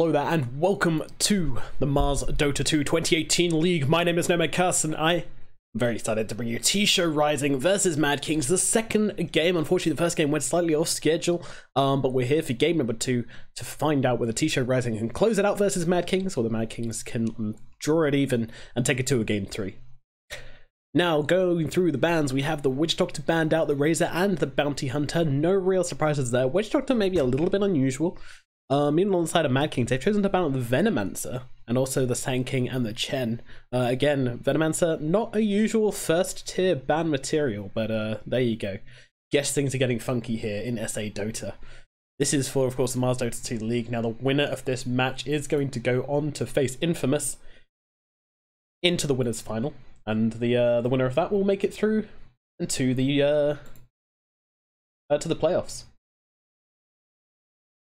Hello there and welcome to the MoFarahDota 2 2018 League. My name is NomadCasts and I am very excited to bring you Show.Rising versus Mad Kings, the second game. Unfortunately, the first game went slightly off schedule, but we're here for game number 2 to find out whether Show.Rising can close it out versus Mad Kings or the Mad Kings can draw it even and take it to a game 3. Now, going through the bans, we have the Witch Doctor banned out, the Razor and the Bounty Hunter. No real surprises there. Witch Doctor may be a little bit unusual. Even on the side of Mad Kings, they've chosen to ban out the Venomancer and also the Sand King and the Chen. Again, Venomancer, not a usual first tier ban material, but there you go. Guess things are getting funky here in SA Dota. This is for, of course, the MoFarahDota 2 League. Now, the winner of this match is going to go on to face Infamous into the winners final, and the winner of that will make it through into the to the playoffs.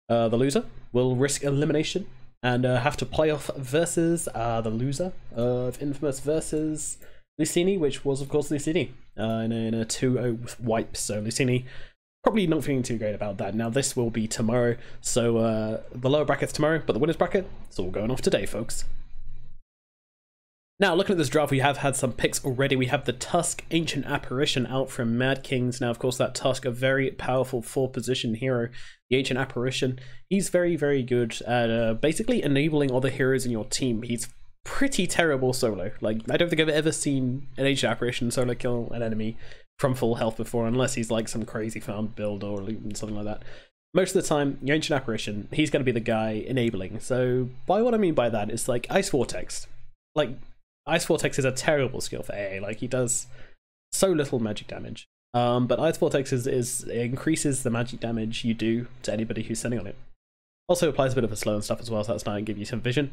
The loser will risk elimination and have to play off versus the loser of Infamous versus Lucini, which was, of course, Lucini in a 2-0 wipe. So Lucini probably not feeling too great about that. Now, this will be tomorrow. So the lower bracket's tomorrow, but the winner's bracket, it's all going off today, folks. Now, looking at this draft, we have had some picks already. We have the Tusk Ancient Apparition out from Mad Kings. Now, of course, that Tusk, a very powerful 4-position hero. The Ancient Apparition, he's very, very good at basically enabling other heroes in your team. He's pretty terrible solo. Like, I don't think I've ever seen an Ancient Apparition solo kill an enemy from full health before, unless he's like some crazy farm build or something like that. Most of the time, the Ancient Apparition, he's going to be the guy enabling. So, by what I mean by that is like Ice Vortex. Like, Ice Vortex is a terrible skill for AA, like he does so little magic damage. But Ice Vortex it increases the magic damage you do to anybody who's sitting on it. Also applies a bit of a slow and stuff as well, so that's nice and give you some vision.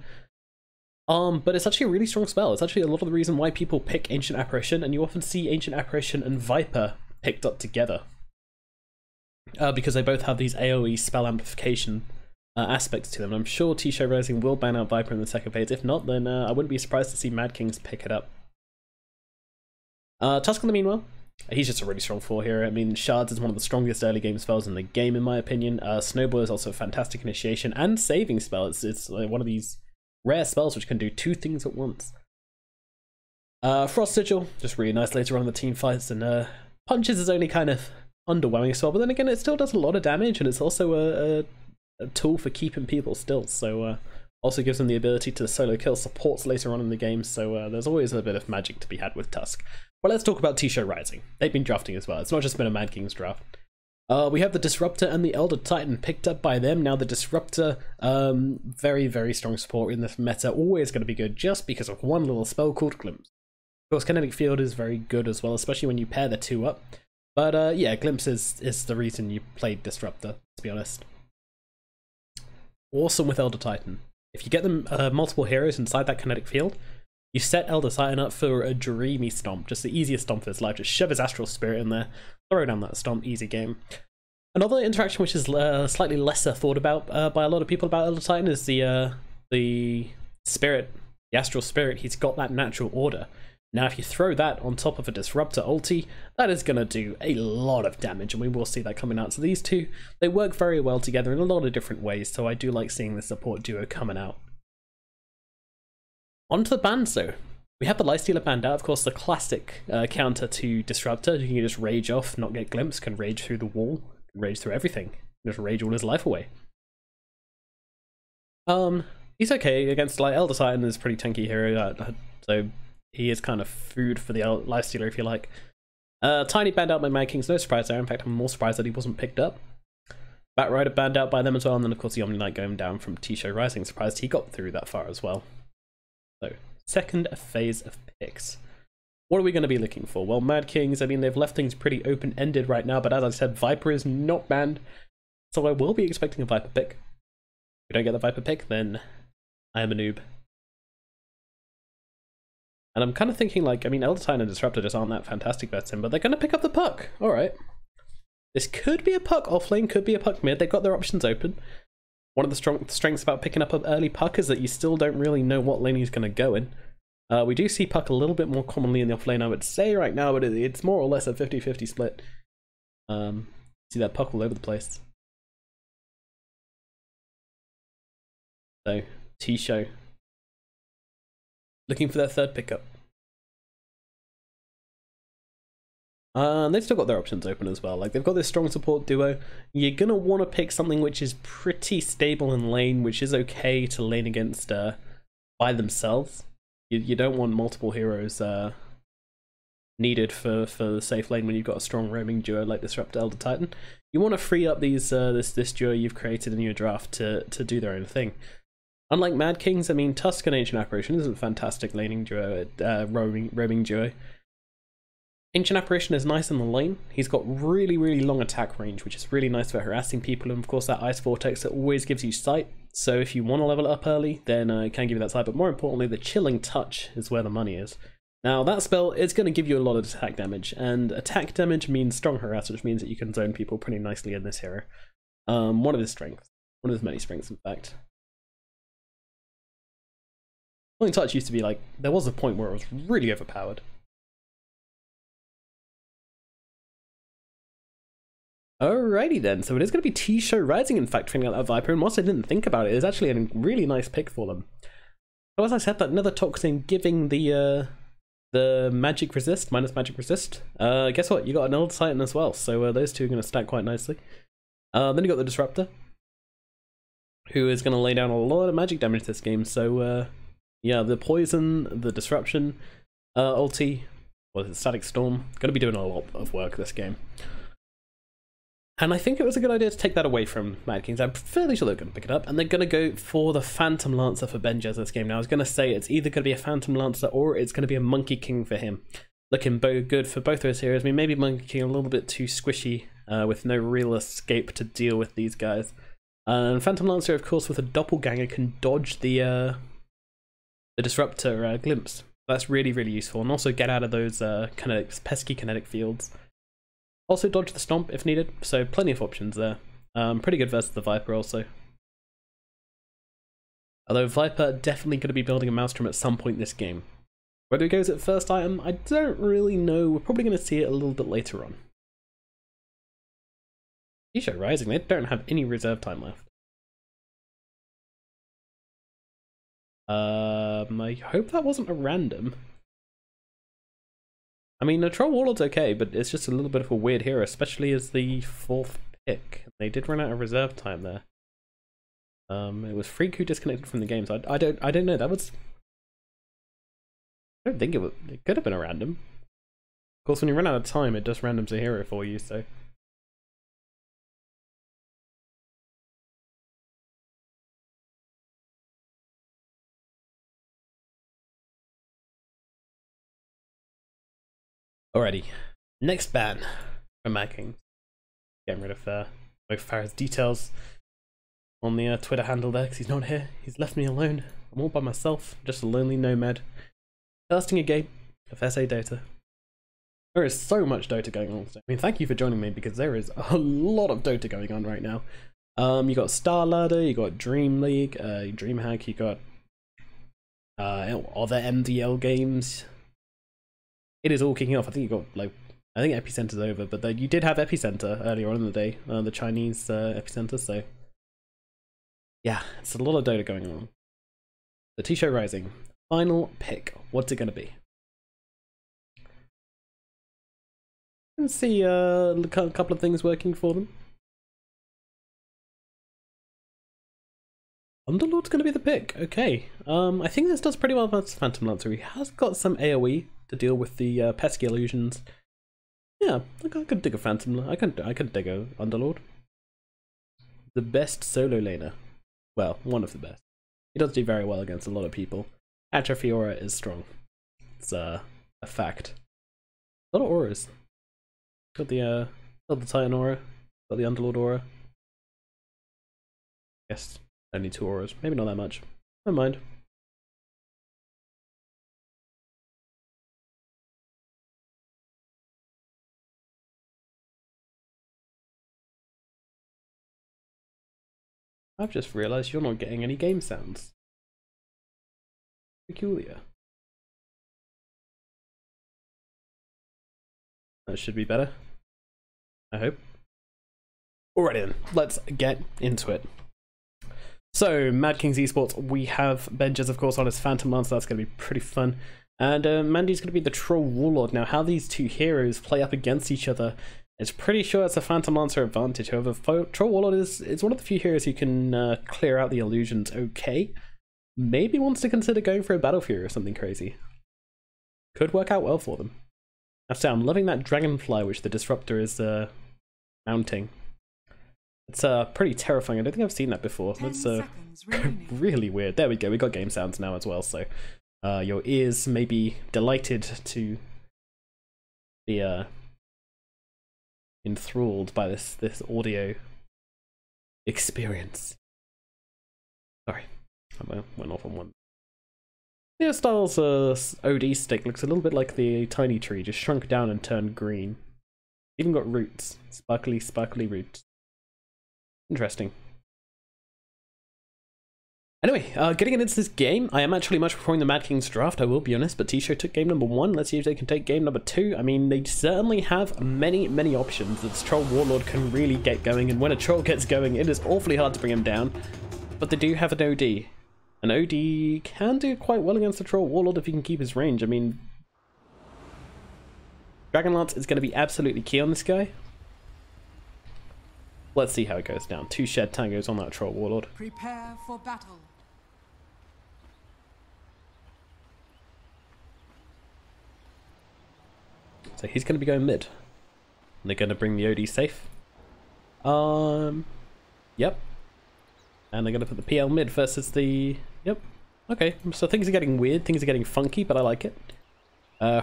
But it's actually a really strong spell. It's actually a lot of the reason why people pick Ancient Apparition, and you often see Ancient Apparition and Viper picked up together. Because they both have these AoE spell amplification aspects to them. I'm sure Show.Rising will ban out Viper in the second phase. If not, then I wouldn't be surprised to see Mad Kings pick it up. Tusk, in the meanwhile, he's just a really strong 4 hero. I mean, Shards is one of the strongest early game spells in the game, in my opinion. Snowball is also a fantastic initiation and saving spell. It's like one of these rare spells which can do 2 things at once. Frost Sigil, just really nice later on in the team fights, and Punches is only kind of underwhelming as well, but then again, it still does a lot of damage, and it's also a tool for keeping people still, so also gives them the ability to solo kill supports later on in the game, so there's always a bit of magic to be had with Tusk. Well, let's talk about Show.Rising. They've been drafting as well. It's not just been a Mad Kings draft. We have the Disruptor and the Elder Titan picked up by them. Now, the Disruptor, very, very strong support in this meta, always going to be good just because of one little spell called Glimpse. Of course, Kinetic Field is very good as well, especially when you pair the 2 up. But yeah, Glimpse is the reason you played Disruptor, to be honest. Awesome with Elder Titan. If you get them multiple heroes inside that kinetic field, you set Elder Titan up for a dreamy stomp, just the easiest stomp of his life. Just shove his Astral Spirit in there, throw down that stomp, easy game. Another interaction which is slightly lesser thought about by a lot of people about Elder Titan is the Spirit, the Astral Spirit. He's got that natural order. Now, if you throw that on top of a Disruptor ulti, that is going to do a lot of damage, and we will see that coming out. So these two, they work very well together in a lot of different ways, so I do like seeing the support duo coming out. On to the bans, though. We have the Lifestealer banned out, of course, the classic counter to Disruptor. You can just rage off, not get Glimpse, can rage through the wall, can rage through everything, just rage all his life away. He's okay against, like, Elder Titan is a pretty tanky hero, so he is kind of food for the Lifestealer, if you like. Tiny banned out by Mad Kings, no surprise there. In fact, I'm more surprised that he wasn't picked up. Bat Rider banned out by them as well, and then of course the Omni Knight going down from Show.Rising. Surprised he got through that far as well. So, second phase of picks. What are we going to be looking for? Well, Mad Kings, I mean, they've left things pretty open-ended right now, but as I said, Viper is not banned, so I will be expecting a Viper pick. If we don't get the Viper pick, then I am a noob. And I'm kind of thinking, like, I mean, Elder Titan and Disruptor just aren't that fantastic versus him, but they're going to pick up the puck. Alright. This could be a puck offlane, could be a puck mid. They've got their options open. One of the strengths about picking up an early puck is that you still don't really know what lane he's going to go in. We do see puck a little bit more commonly in the offlane, I would say, right now, but it's more or less a 50-50 split. See that puck all over the place. So T-Show looking for their third pickup. They've still got their options open as well. Like, they've got this strong support duo. You're gonna want to pick something which is pretty stable in lane, which is okay to lane against by themselves. You don't want multiple heroes needed for the safe lane when you've got a strong roaming duo like Disruptor Elder Titan. You want to free up these this duo you've created in your draft to do their own thing. Unlike Mad Kings, I mean, Tusk and Ancient Apparition isn't a fantastic laning duo, roaming duo. Ancient Apparition is nice in the lane. He's got really, really long attack range, which is really nice for harassing people, and of course that Ice Vortex that always gives you sight. So if you want to level it up early, then it can give you that sight, but more importantly, the Chilling Touch is where the money is. Now that spell is going to give you a lot of attack damage, and attack damage means strong harass, which means that you can zone people pretty nicely in this hero. One of his strengths. One of his many strengths, in fact. Chilling Touch used to be like, there was a point where it was really overpowered. Alrighty then, so it is going to be Show.Rising, in fact, filling out that Viper, and whilst I didn't think about it, it's actually a really nice pick for them. So as I said, that Nether Toxin giving the magic resist, minus magic resist. Guess what, you got an Elder Titan as well, so those two are going to stack quite nicely. Then you got the Disruptor, who is going to lay down a lot of magic damage this game, so yeah, the Poison, the Disruption, ulti, what is it, Static Storm, going to be doing a lot of work this game. And I think it was a good idea to take that away from Mad Kings. I'm fairly sure they're going to pick it up, and they're going to go for the Phantom Lancer for Benjaz this game. Now, I was going to say it's either going to be a Phantom Lancer or it's going to be a Monkey King for him. Looking good for both those heroes. I mean, maybe Monkey King a little bit too squishy, with no real escape to deal with these guys. And Phantom Lancer, of course, with a Doppelganger, can dodge the Disruptor glimpse. That's really, really useful, and also get out of those pesky kinetic fields. Also dodge the Stomp if needed, so plenty of options there. Pretty good versus the Viper also. Although Viper definitely going to be building a Maelstrom at some point this game. Whether he goes at first item, I don't really know. We're probably going to see it a little bit later on. Show.Rising, they don't have any reserve time left. I hope that wasn't a random. I mean, the Troll Warlord's okay, but it's just a little bit of a weird hero, especially as the 4th pick. They did run out of reserve time there. It was Freak who disconnected from the game, so I don't know. That was, I don't think it could have been a random. Of course, when you run out of time, it just randoms a hero for you, so. Alrighty, next ban from Mad Kings. Getting rid of MoFarah's details on the Twitter handle there, because he's not here. He's left me alone. I'm all by myself, just a lonely nomad. Casting a game of SA Dota. There is so much Dota going on. I mean, thank you for joining me, because there is a lot of Dota going on right now. You got Star Ladder, you got Dream League, DreamHack, you got other MDL games. It is all kicking off. I think you got, like, I think Epicenter's over, but you did have Epicenter earlier on in the day, the Chinese Epicenter, so yeah, it's a lot of Dota going on. The Show.Rising, final pick, what's it going to be? I can see a couple of things working for them. Underlord's going to be the pick, okay. I think this does pretty well against Phantom Lancer. He has got some AoE to deal with the pesky illusions. Yeah, I could dig a Phantom. I could dig a Underlord. The best solo laner. Well, one of the best. He does do very well against a lot of people. Atrophy aura is strong. It's a fact. A lot of auras. Got the Titan aura. Got the Underlord aura. Yes, only 2 auras. Maybe not that much. Never mind. I've just realised you're not getting any game sounds. Peculiar. That should be better. I hope. Alright then, let's get into it. So, Mad Kings Esports, we have Benjas, of course, on his Phantom Lance. That's going to be pretty fun. And Mandy's going to be the Troll Warlord. Now, how these two heroes play up against each other, it's pretty sure it's a Phantom Lancer advantage. However, Troll Warlord is one of the few heroes who can clear out the illusions okay. Maybe wants to consider going for a Battle Fury or something crazy. Could work out well for them. I say, I'm loving that Dragonfly which the Disruptor is mounting. It's pretty terrifying. I don't think I've seen that before. That's really weird. There we go. We got game sounds now as well, so your ears may be delighted to be enthralled by this audio experience. Sorry, I went off on one. TS.R's OD stick looks a little bit like the tiny tree, just shrunk down and turned green. Even got roots, sparkly roots. Interesting. Anyway, getting into this game, I am actually much preferring the Mad Kings draft, I will be honest, but T-Show took game number 1. Let's see if they can take game number 2. I mean, they certainly have many options. This Troll Warlord can really get going, and when a Troll gets going, it is awfully hard to bring him down. But they do have an OD. An OD can do quite well against the Troll Warlord if he can keep his range. I mean, Dragonlance is going to be absolutely key on this guy. Let's see how it goes down. 2 Shed Tangos on that Troll Warlord. Prepare for battle. So he's going to be going mid. And they're going to bring the OD safe. Yep. And they're going to put the PL mid versus the... Yep. Okay, so things are getting weird. Things are getting funky, but I like it.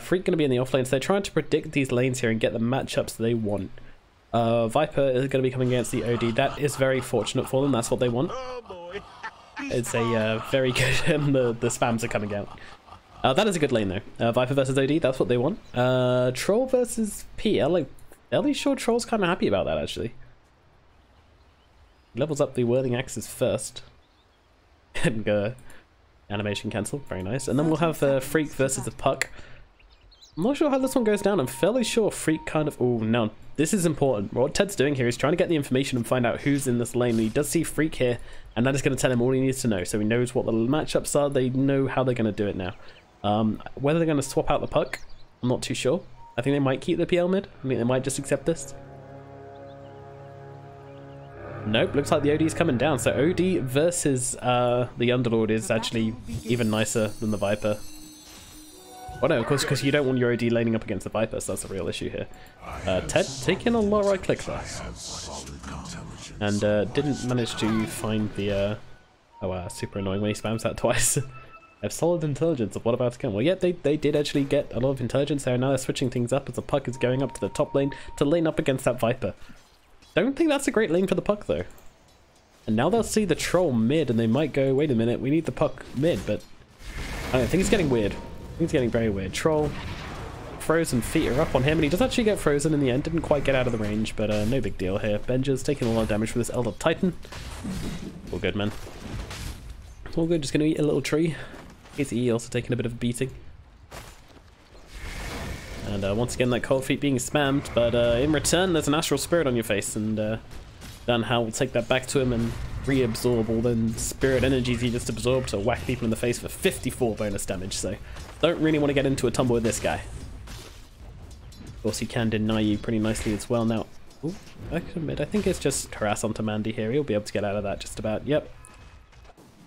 Freak going to be in the off lane. So they're trying to predict these lanes here and get the matchups they want. Viper is going to be coming against the OD. That is very fortunate for them. That's what they want. It's a very good... the spams are coming out. That is a good lane though. Viper versus OD, that's what they want. Troll versus PL. Like, fairly sure Troll's kind of happy about that actually. Levels up the Whirling Axes first. And animation cancel, very nice. And then we'll have Freak versus the Puck. I'm not sure how this one goes down. I'm fairly sure Freak kind of... Oh, no. This is important. What Ted's doing here is trying to get the information and find out who's in this lane. And he does see Freak here, and that is going to tell him all he needs to know. So he knows what the matchups are. They know how they're going to do it now. Whether they're going to swap out the Puck, I'm not too sure. I think they might keep the PL mid. I think they might just accept this. Nope, looks like the OD is coming down. So OD versus the Underlord is actually even nicer than the Viper. Well, no, of course, because you don't want your OD laning up against the Viper, so that's the real issue here. Ted taking a lot of right click there. And didn't manage to find the... super annoying when he spams that twice. They have solid intelligence of what about to come. Well, yeah, they did actually get a lot of intelligence there. Now they're switching things up as the Puck is going up to the top lane to lane up against that Viper. Don't think that's a great lane for the Puck, though. And now they'll see the Troll mid, and they might go, wait a minute, we need the Puck mid, but... I don't think it's getting weird. I think it's getting very weird. Troll, frozen feet are up on him, and he does actually get frozen in the end. Didn't quite get out of the range, but no big deal here. Benja's taking a lot of damage with this Elder Titan. All good, man. All good, just gonna eat a little tree. He's also taking a bit of a beating. And once again, that cold feet being spammed, but in return, there's an Astral Spirit on your face, and Dan Hao will take that back to him and reabsorb all the spirit energies he just absorbed to whack people in the face for 54 bonus damage, so don't really want to get into a tumble with this guy. Of course, he can deny you pretty nicely as well. Now, ooh, I can admit, I think it's just harass onto Mandy here. He'll be able to get out of that just about, yep.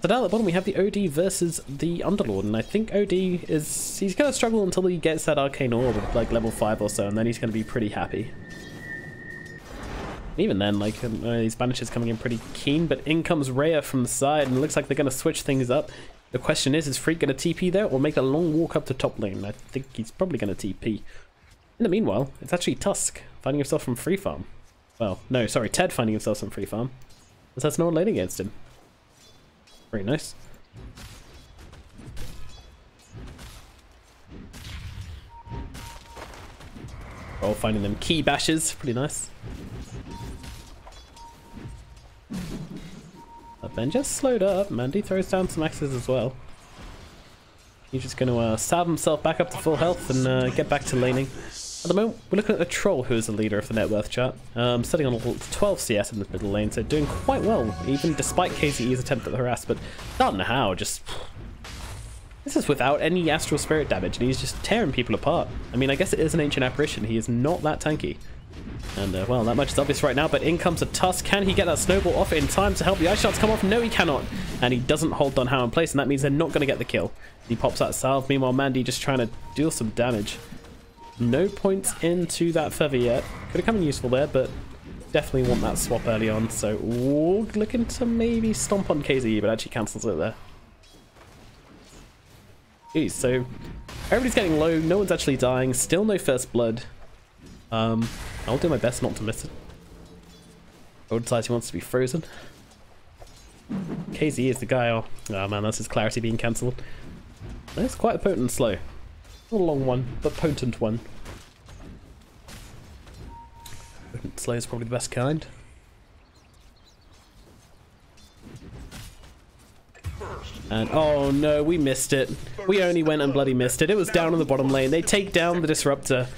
So down at the bottom we have the OD versus the Underlord, and I think OD is... he's going to struggle until he gets that Arcane Orb at like level 5 or so, and then he's going to be pretty happy. Even then, like, these banishes coming in pretty keen, but in comes Rhea from the side, and it looks like they're going to switch things up. The question is Freak going to TP there, or make a long walk up to top lane? I think he's probably going to TP. In the meanwhile, it's actually Tusk finding himself from free farm. Well, no, sorry, Ted finding himself from free farm. Because that's no one laning against him. Very nice. Oh, finding them key bashes, pretty nice. Ben just slowed up. Mandy throws down some axes as well. He's just going to salve himself back up to full health and get back to laning. At the moment, we're looking at the Troll, who is the leader of the net worth chart. Sitting on 12 CS in the middle lane, so doing quite well, even despite KZE's attempt at the harass, but don't know how, just... This is without any Astral Spirit damage, and he's just tearing people apart. I mean, I guess it is an Ancient Apparition, he is not that tanky. And, well, that much is obvious right now, but in comes a Tusk. Can he get that snowball off in time to help the ice shots come off? No, he cannot. And he doesn't hold Don Hao in place, and that means they're not going to get the kill. He pops that salve, meanwhile Mandy just trying to deal some damage. No points into that feather yet. Could have come in useful there, but definitely want that swap early on. So, ooh, looking to maybe stomp on KZE, but actually cancels it there. Jeez, so everybody's getting low. No one's actually dying. Still no first blood. I'll do my best not to miss it. Old decides he wants to be frozen. KZE is the guy. Oh man, that's his clarity being cancelled. That's quite a potent slow. Not a long one, but potent one. Potent slow is probably the best kind. And oh no, we missed it. We only went and bloody missed it. It was down in the bottom lane. They take down the Disruptor.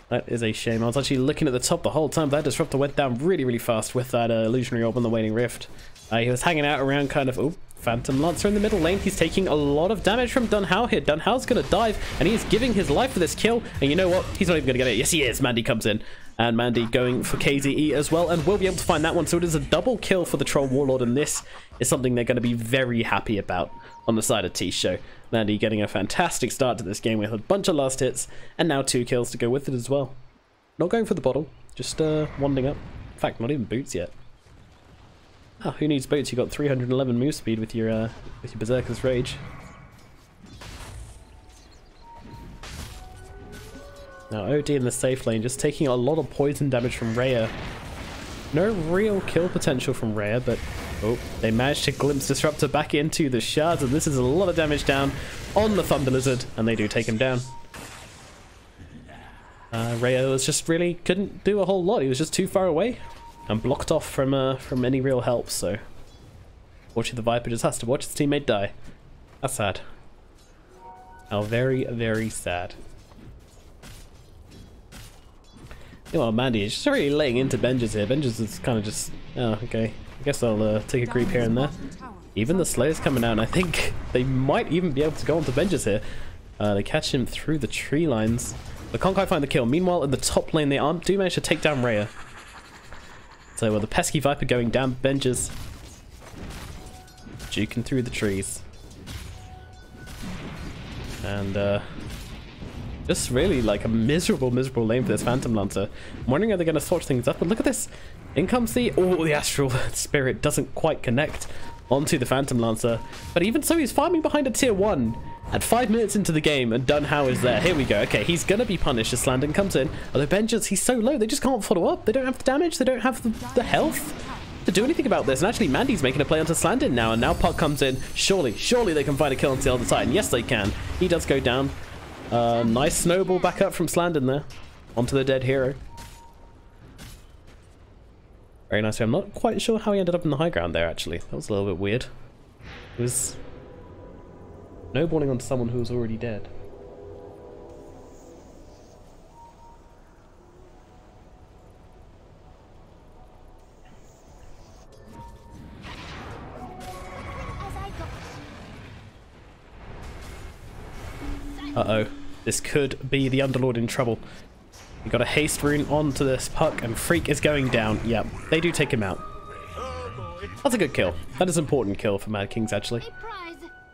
That is a shame. I was actually looking at the top the whole time. That Disruptor went down really, really fast with that Illusionary Orb on the Waning Rift. He was hanging out around kind of... Oh, Phantom Lancer in the middle lane. He's taking a lot of damage from Don Hao here. Don Hao's going to dive, and he is giving his life for this kill. And you know what? He's not even going to get it. Yes, he is. Mandy comes in. And Mandy going for KZE as well, and we'll be able to find that one. So it is a double kill for the Troll Warlord, and this is something they're going to be very happy about on the side of T Show. Mandy getting a fantastic start to this game with a bunch of last hits, and now 2 kills to go with it as well. Not going for the bottle, just wanding up. In fact, not even boots yet. Ah, who needs boots? You got 311 move speed with your Berserker's Rage. Now OD in the safe lane, just taking a lot of poison damage from Rhea. No real kill potential from Rhea, but oh, they managed to glimpse Disruptor back into the shards, and this is a lot of damage down on the Thunder Lizard, and they do take him down. Rhea was just really couldn't do a whole lot. He was just too far away and blocked off from any real help. So, watching the Viper just has to watch his teammate die. That's sad. How very, very sad. Well, Mandy is just really laying into Benjis here. Benjis is kind of just, oh, okay. I guess I'll take a creep here and there. Even the Slayer's coming out, and I think they might even be able to go onto Benjis here. They catch him through the tree lines, but can't quite find the kill. Meanwhile, in the top lane, they do manage to take down Rhea. So, well, the pesky Viper going down Benjis, juking through the trees. And, just really like a miserable lane for this Phantom Lancer. I'm wondering how they're going to switch things up, but look at this. In comes the... Oh, the Astral Spirit doesn't quite connect onto the Phantom Lancer. But even so, he's farming behind a tier 1 at 5 minutes into the game, and Don Hao is there. Here we go. Okay, he's going to be punished as Slandon comes in. Although Benjis, he's so low, they just can't follow up. They don't have the damage, they don't have the health to do anything about this. And actually, Mandy's making a play onto Slandon now, and now Puck comes in. Surely they can find a kill on the other side. And yes, they can. He does go down. Nice snowball back up from Slandon there onto the dead hero. Very nice. I'm not quite sure how he ended up in the high ground there, actually. That was a little bit weird. It was snowballing onto someone who was already dead. Uh-oh. This could be the Underlord in trouble. You got a haste rune onto this Puck, and Freak is going down. Yep, they do take him out. That's a good kill. That is an important kill for Mad Kings, actually.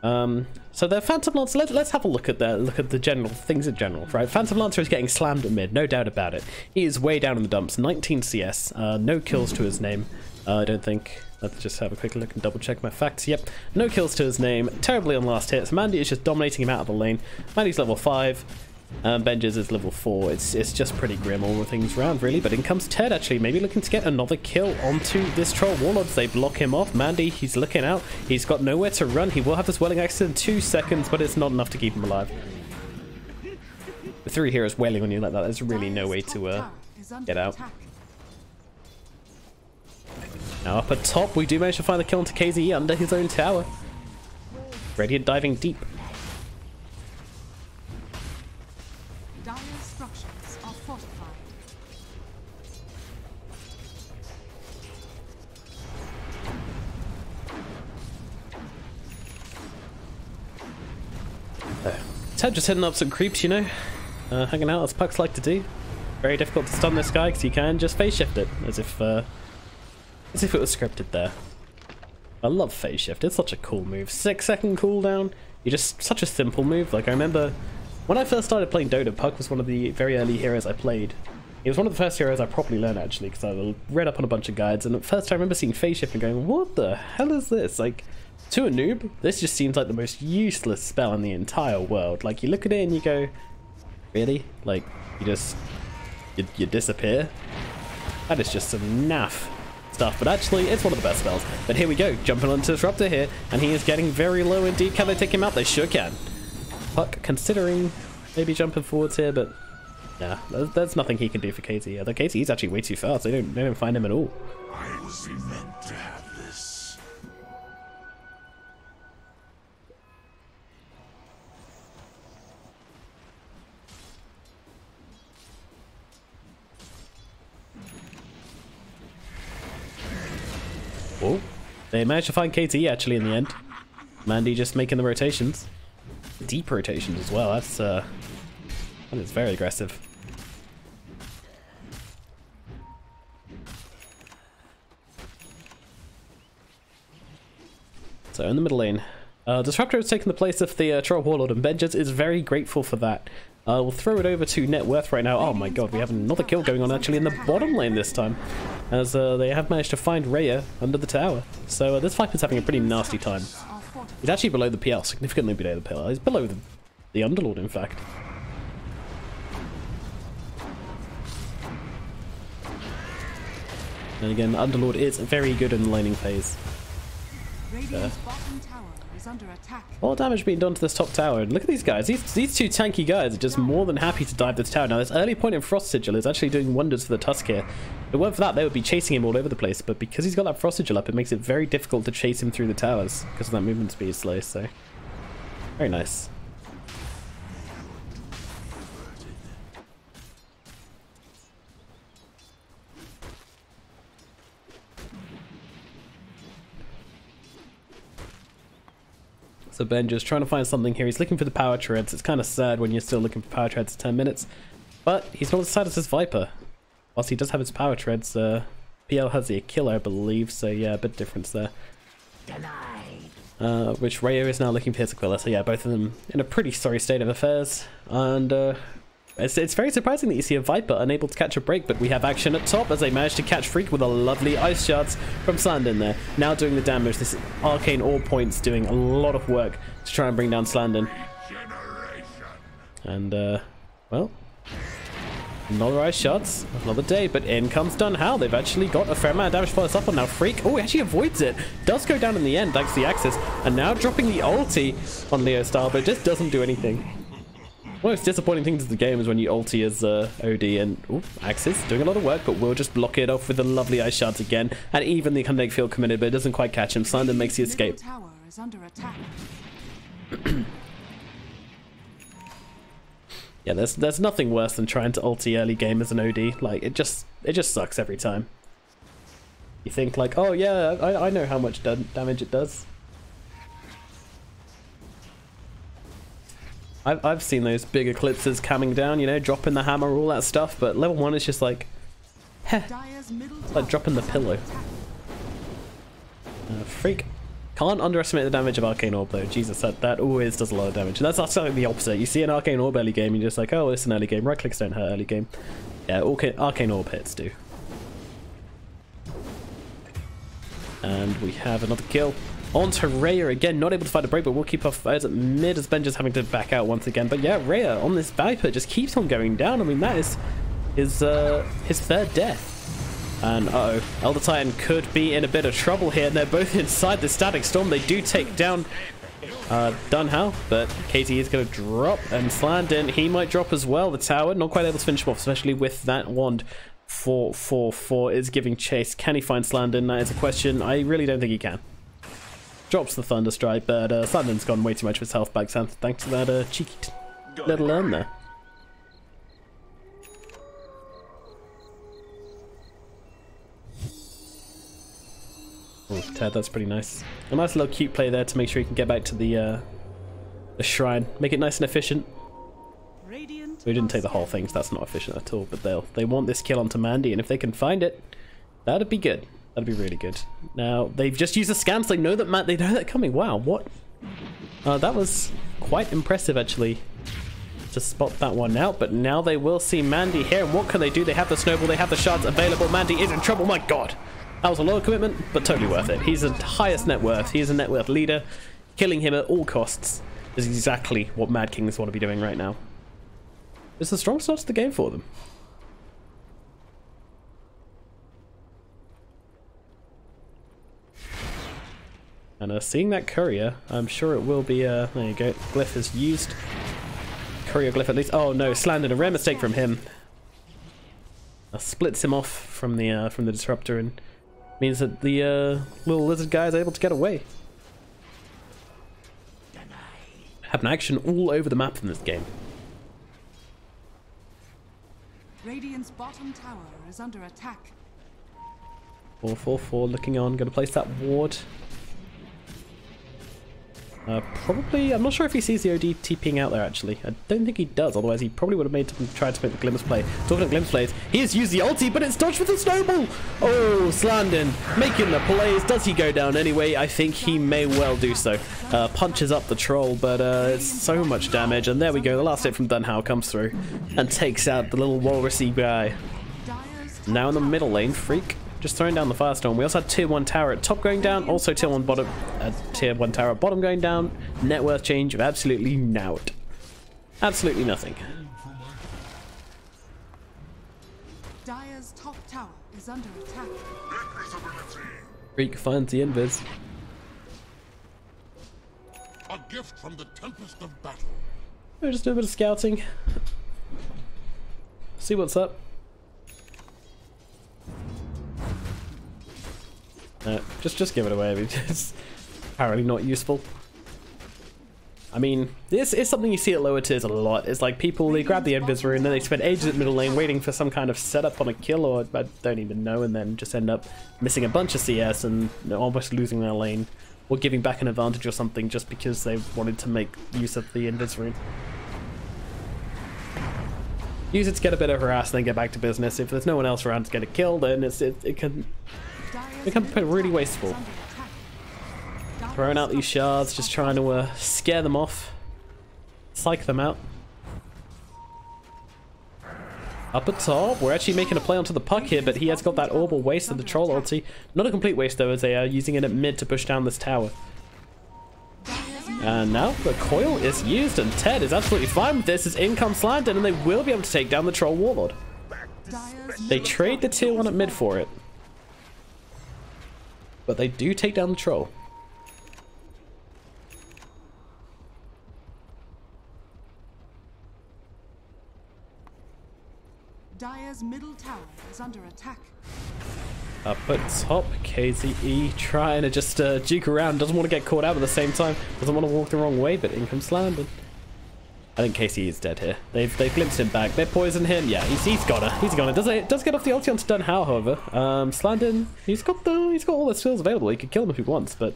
So their Phantom Lancer, let's have a look at the general things in general, right? Phantom Lancer is getting slammed at mid, no doubt about it. He is way down in the dumps, 19 CS, no kills to his name. I don't think. Let's just have a quick look and double check my facts. Yep, no kills to his name, terribly on last hits. Mandy is just dominating him out of the lane. Mandy's level 5, Benjis is level 4. It's just pretty grim all the things around, really. But in comes Ted, actually, maybe looking to get another kill onto this Troll Warlord. They block him off. Mandy, he's looking out. He's got nowhere to run. He will have this Welling Axe in 2 seconds, but it's not enough to keep him alive. With 3 heroes wailing on you like that, there's really no way to get out. Now up at top, we do manage to find the kill onto KZE under his own tower. Radiant diving deep. Ted just hitting up some creeps, you know, hanging out as pucks like to do. Very difficult to stun this guy because you can just phase shift it as if it was scripted there. I love phase shift. It's such a cool move. 6-second cooldown. You just such a simple move. Like I remember when I first started playing Dota, Puck was one of the very early heroes I played. He was one of the first heroes I properly learned actually because I read up on a bunch of guides, and at first I remember seeing phase shift and going, what the hell is this? Like, to a noob, this just seems like the most useless spell in the entire world. Like, you look at it and you go, really? Like, you disappear? That is just some naff stuff, but actually it's one of the best spells. But here we go, jumping onto Disruptor here, and he is getting very low indeed. Can they take him out? They sure can. Puck considering maybe jumping forwards here, but yeah, there's nothing he can do for KT. Yeah, the KT, he's actually way too fast. They don't find him at all. I was meant to have this. Oh, they managed to find KT actually in the end. Mandy just making the rotations. Deep rotations as well. That is very aggressive. So in the middle lane, Disruptor has taken the place of the Troll Warlord, and Benjers is very grateful for that. We'll throw it over to Net Worth right now. Oh my god, we have another kill going on actually in the bottom lane this time, as they have managed to find Raya under the tower. So this Viper's having a pretty nasty time. He's actually below the PL, significantly below the PL. He's below the Underlord, in fact. And again, Underlord is very good in the laning phase. A lot of damage being done to this top tower, and look at these guys. These two tanky guys are just more than happy to dive this tower. Now this early point in Frost Sigil is actually doing wonders for the Tusk here. If it weren't for that, they would be chasing him all over the place, but because he's got that Frost Sigil up, it makes it very difficult to chase him through the towers because of that movement speed is slow. So very nice. So Ben just trying to find something here. He's looking for the power treads. It's kind of sad when you're still looking for power treads for 10 minutes. But he's not as sad as his Viper. Whilst he does have his power treads, PL has the killer, I believe. So yeah, a bit difference there. Which Rayo is now looking for his Aquila. So yeah, both of them in a pretty sorry state of affairs. And it's very surprising that you see a Viper unable to catch a break, but we have action at top as they manage to catch Freak with a lovely ice shards from Slandon there. Now doing the damage. This arcane ore points doing a lot of work to try and bring down Slandon. And well, another ice shards, another day, but in comes Dunhow. They've actually got a fair amount of damage to follow us up on now. Freak, oh, he actually avoids it. Does go down in the end thanks to the Axis, and now dropping the ulti on Leo Style, but it just doesn't do anything. One of the most disappointing things of the game is when you ulti as OD, and Axis doing a lot of work, but we'll just block it off with the lovely ice shards again, and even the kinetic field committed, but it doesn't quite catch him. Slandon makes the escape. Yeah, there's nothing worse than trying to ulti early game as an OD. Like it just sucks every time. You think like, oh yeah, I know how much damage it does. I've seen those big eclipses coming down, you know, dropping the hammer, all that stuff, but level 1 is just like, heh, like dropping the pillow. Freak. Can't underestimate the damage of Arcane Orb though. Jesus, that always does a lot of damage. And that's like the opposite. You see an Arcane Orb early game, you're just like, oh, it's an early game. Right clicks don't hurt early game. Yeah, Arcane Orb hits do. And we have another kill. On to Rhea again, not able to find a break, but we'll keep our fires at mid as Ben just having to back out once again. But yeah, Rhea on this Viper just keeps on going down. I mean, that is his third death. And uh-oh, Elder Titan could be in a bit of trouble here, and they're both inside the Static Storm. They do take down Dunhow, but KT is going to drop, and Slandon, he might drop as well. The tower, not quite able to finish him off, especially with that wand. 4 is giving chase. Can he find Slandon? That is a question. I really don't think he can. Drops the Thunder Strike, but Slandon's gone way too much of his health back, thanks to that cheeky little urn there. Oh, Ted, that's pretty nice. A nice little cute play there to make sure he can get back to the the shrine. Make it nice and efficient. We didn't take the whole thing, so that's not efficient at all, but they want this kill onto Mandy, and if they can find it, that'd be good. That'd be really good. Now, they've just used a scan, so they know that coming. Wow, what? That was quite impressive, actually, to spot that one out, but now they will see Mandy here, and what can they do? They have the snowball, they have the shards available. Mandy is in trouble, my god. That was a low commitment, but totally worth it. He's the highest net worth. He is a net worth leader. Killing him at all costs is exactly what Mad Kings want to be doing right now. It's the strong start to the game for them. And seeing that courier, I'm sure it will be, there you go, glyph is used. Courier glyph at least. Oh no, Slandon, a rare mistake from him. Splits him off from the disruptor and means that the little lizard guy is able to get away. Have an action all over the map in this game. Radiant's bottom tower is under attack. 4-4-4 looking on, gonna place that ward. Probably, I'm not sure if he sees the OD TPing out there actually. I don't think he does, otherwise he probably would have tried to make the glimpse play. Talking of glimpse plays, he has used the ulti, but it's dodged with a snowball! Oh, Slandon making the plays. Does he go down anyway? I think he may well do so. Punches up the troll, but it's so much damage, and there we go, the last hit from Dunhow comes through and takes out the little walrusy guy. Now in the middle lane, Freak just throwing down the Firestorm. We also had tier 1 tower at top going down, also tier 1 bottom, tier 1 tower at bottom going down. Net worth change of absolutely naught. Absolutely nothing. Dire's top tower is under attack. Freak finds the invis. A gift from the tempest of battle. We'll just do a bit of scouting. See what's up. Just give it away. I mean, it's apparently not useful. I mean, this is something you see at lower tiers a lot. It's like people, they grab the invis rune and then they spend ages at middle lane waiting for some kind of setup on a kill, or I don't even know, and then just end up missing a bunch of CS and almost losing their lane, or giving back an advantage or something just because they wanted to make use of the invis rune. Use it to get a bit of harass and then get back to business. If there's no one else around to get a kill, then it can become really wasteful. Throwing out these shards, just trying to scare them off, psych them out. Up at top, we're actually making a play onto the puck here, but he has got that orbital waste of the troll ulti. Not a complete waste though, as they are using it at mid to push down this tower. And now the coil is used, and Ted is absolutely fine with this as in comes Slandon, and they will be able to take down the troll warlord. They trade the tier 1 at mid for it, but they do take down the troll. Dire's middle tower is under attack. Up at top, KZE trying to just juke around, doesn't want to get caught out at the same time, doesn't want to walk the wrong way, but in comes Slandon. I think KZE is dead here. They've glimpsed him back. They poisoned him. Yeah, he's got her. He's got it. Does get off the ulti onto Dunhow, however. Slandon, he's got all the skills available. He could kill him if he wants, but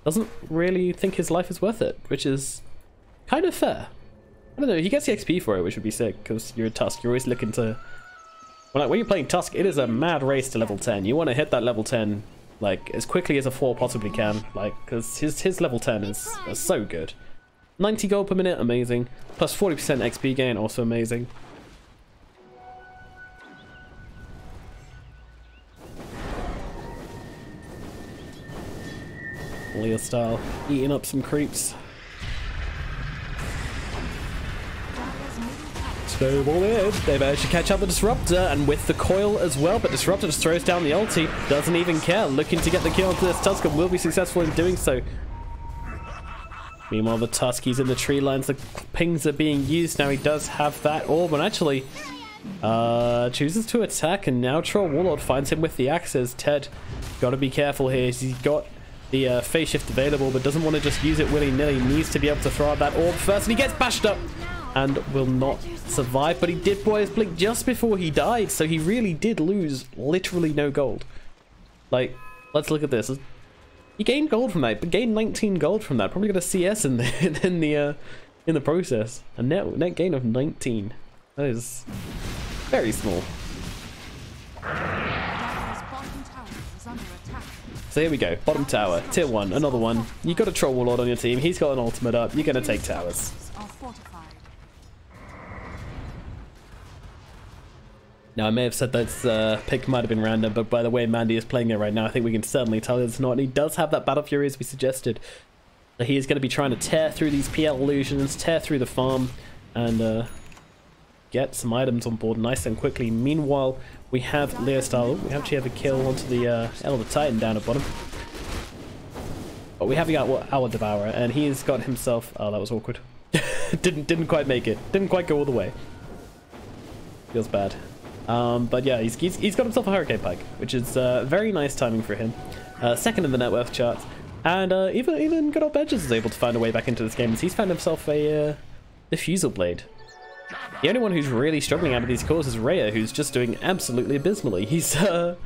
doesn't really think his life is worth it, which is kind of fair. I don't know. He gets the XP for it, which would be sick because you're a Tusk. You're always looking to. When you're playing Tusk, it is a mad race to level 10. You want to hit that level 10 like as quickly as a 4 possibly can, like because his level 10 is so good. 90 gold per minute, amazing. Plus 40% XP gain, also amazing. Leah style, eating up some creeps. Snowball in. They managed to catch up the Disruptor, and with the coil as well, but Disruptor just throws down the ulti, doesn't even care, looking to get the kill onto this Tusk and will be successful in doing so. Meanwhile, the Tusk, he's in the tree lines, the pings are being used. Now he does have that orb, and actually chooses to attack, and now Troll Warlord finds him with the axes. Ted, gotta be careful here. He's got the phase shift available, but doesn't want to just use it willy-nilly. Needs to be able to throw out that orb first, and he gets bashed up and will not survive, but he did blow his blink just before he died, so he really did lose literally no gold. Like, let's look at this. He gained gold from that, but gained 19 gold from that. Probably got a CS in the in the process. A net gain of 19. That is very small. So here we go, bottom tower, tier 1, another one. You got a Troll Warlord on your team, he's got an ultimate up, you're gonna take towers. Now I may have said that pick might have been random, but by the way Mandy is playing it right now, I think we can certainly tell it's not, and he does have that Battle Fury as we suggested. So he is going to be trying to tear through these PL illusions, tear through the farm, and get some items on board nice and quickly. Meanwhile, we have Leo Style. We actually have a kill onto the Elder Titan down at bottom. But we have our Devourer, and he's got himself... Oh, that was awkward. didn't quite make it. Didn't quite go all the way. Feels bad. But yeah, he's got himself a Hurricane Pike, which is very nice timing for him. Second in the net worth chart. And even good old Benches is able to find a way back into this game, as he's found himself a Diffusal Blade. The only one who's really struggling out of these cores is Rhea, who's just doing absolutely abysmally. He's got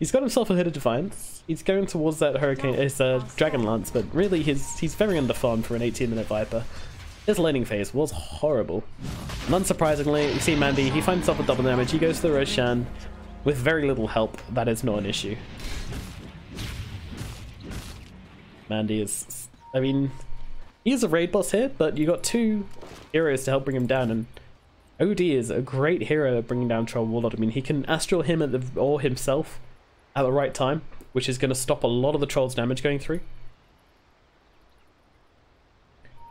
himself a Hooded Defiance. He's going towards that Hurricane, his Dragon Lance, but really he's very underfarmed for an 18-minute Viper. His laning phase was horrible. And unsurprisingly, you see Mandy, he finds himself a double damage, he goes to the Roshan with very little help. That is not an issue. Mandy is, I mean, he is a raid boss here, but you got two heroes to help bring him down, and OD is a great hero at bringing down Troll Warlord. I mean, he can Astral him or himself at the right time, which is going to stop a lot of the Troll's damage going through.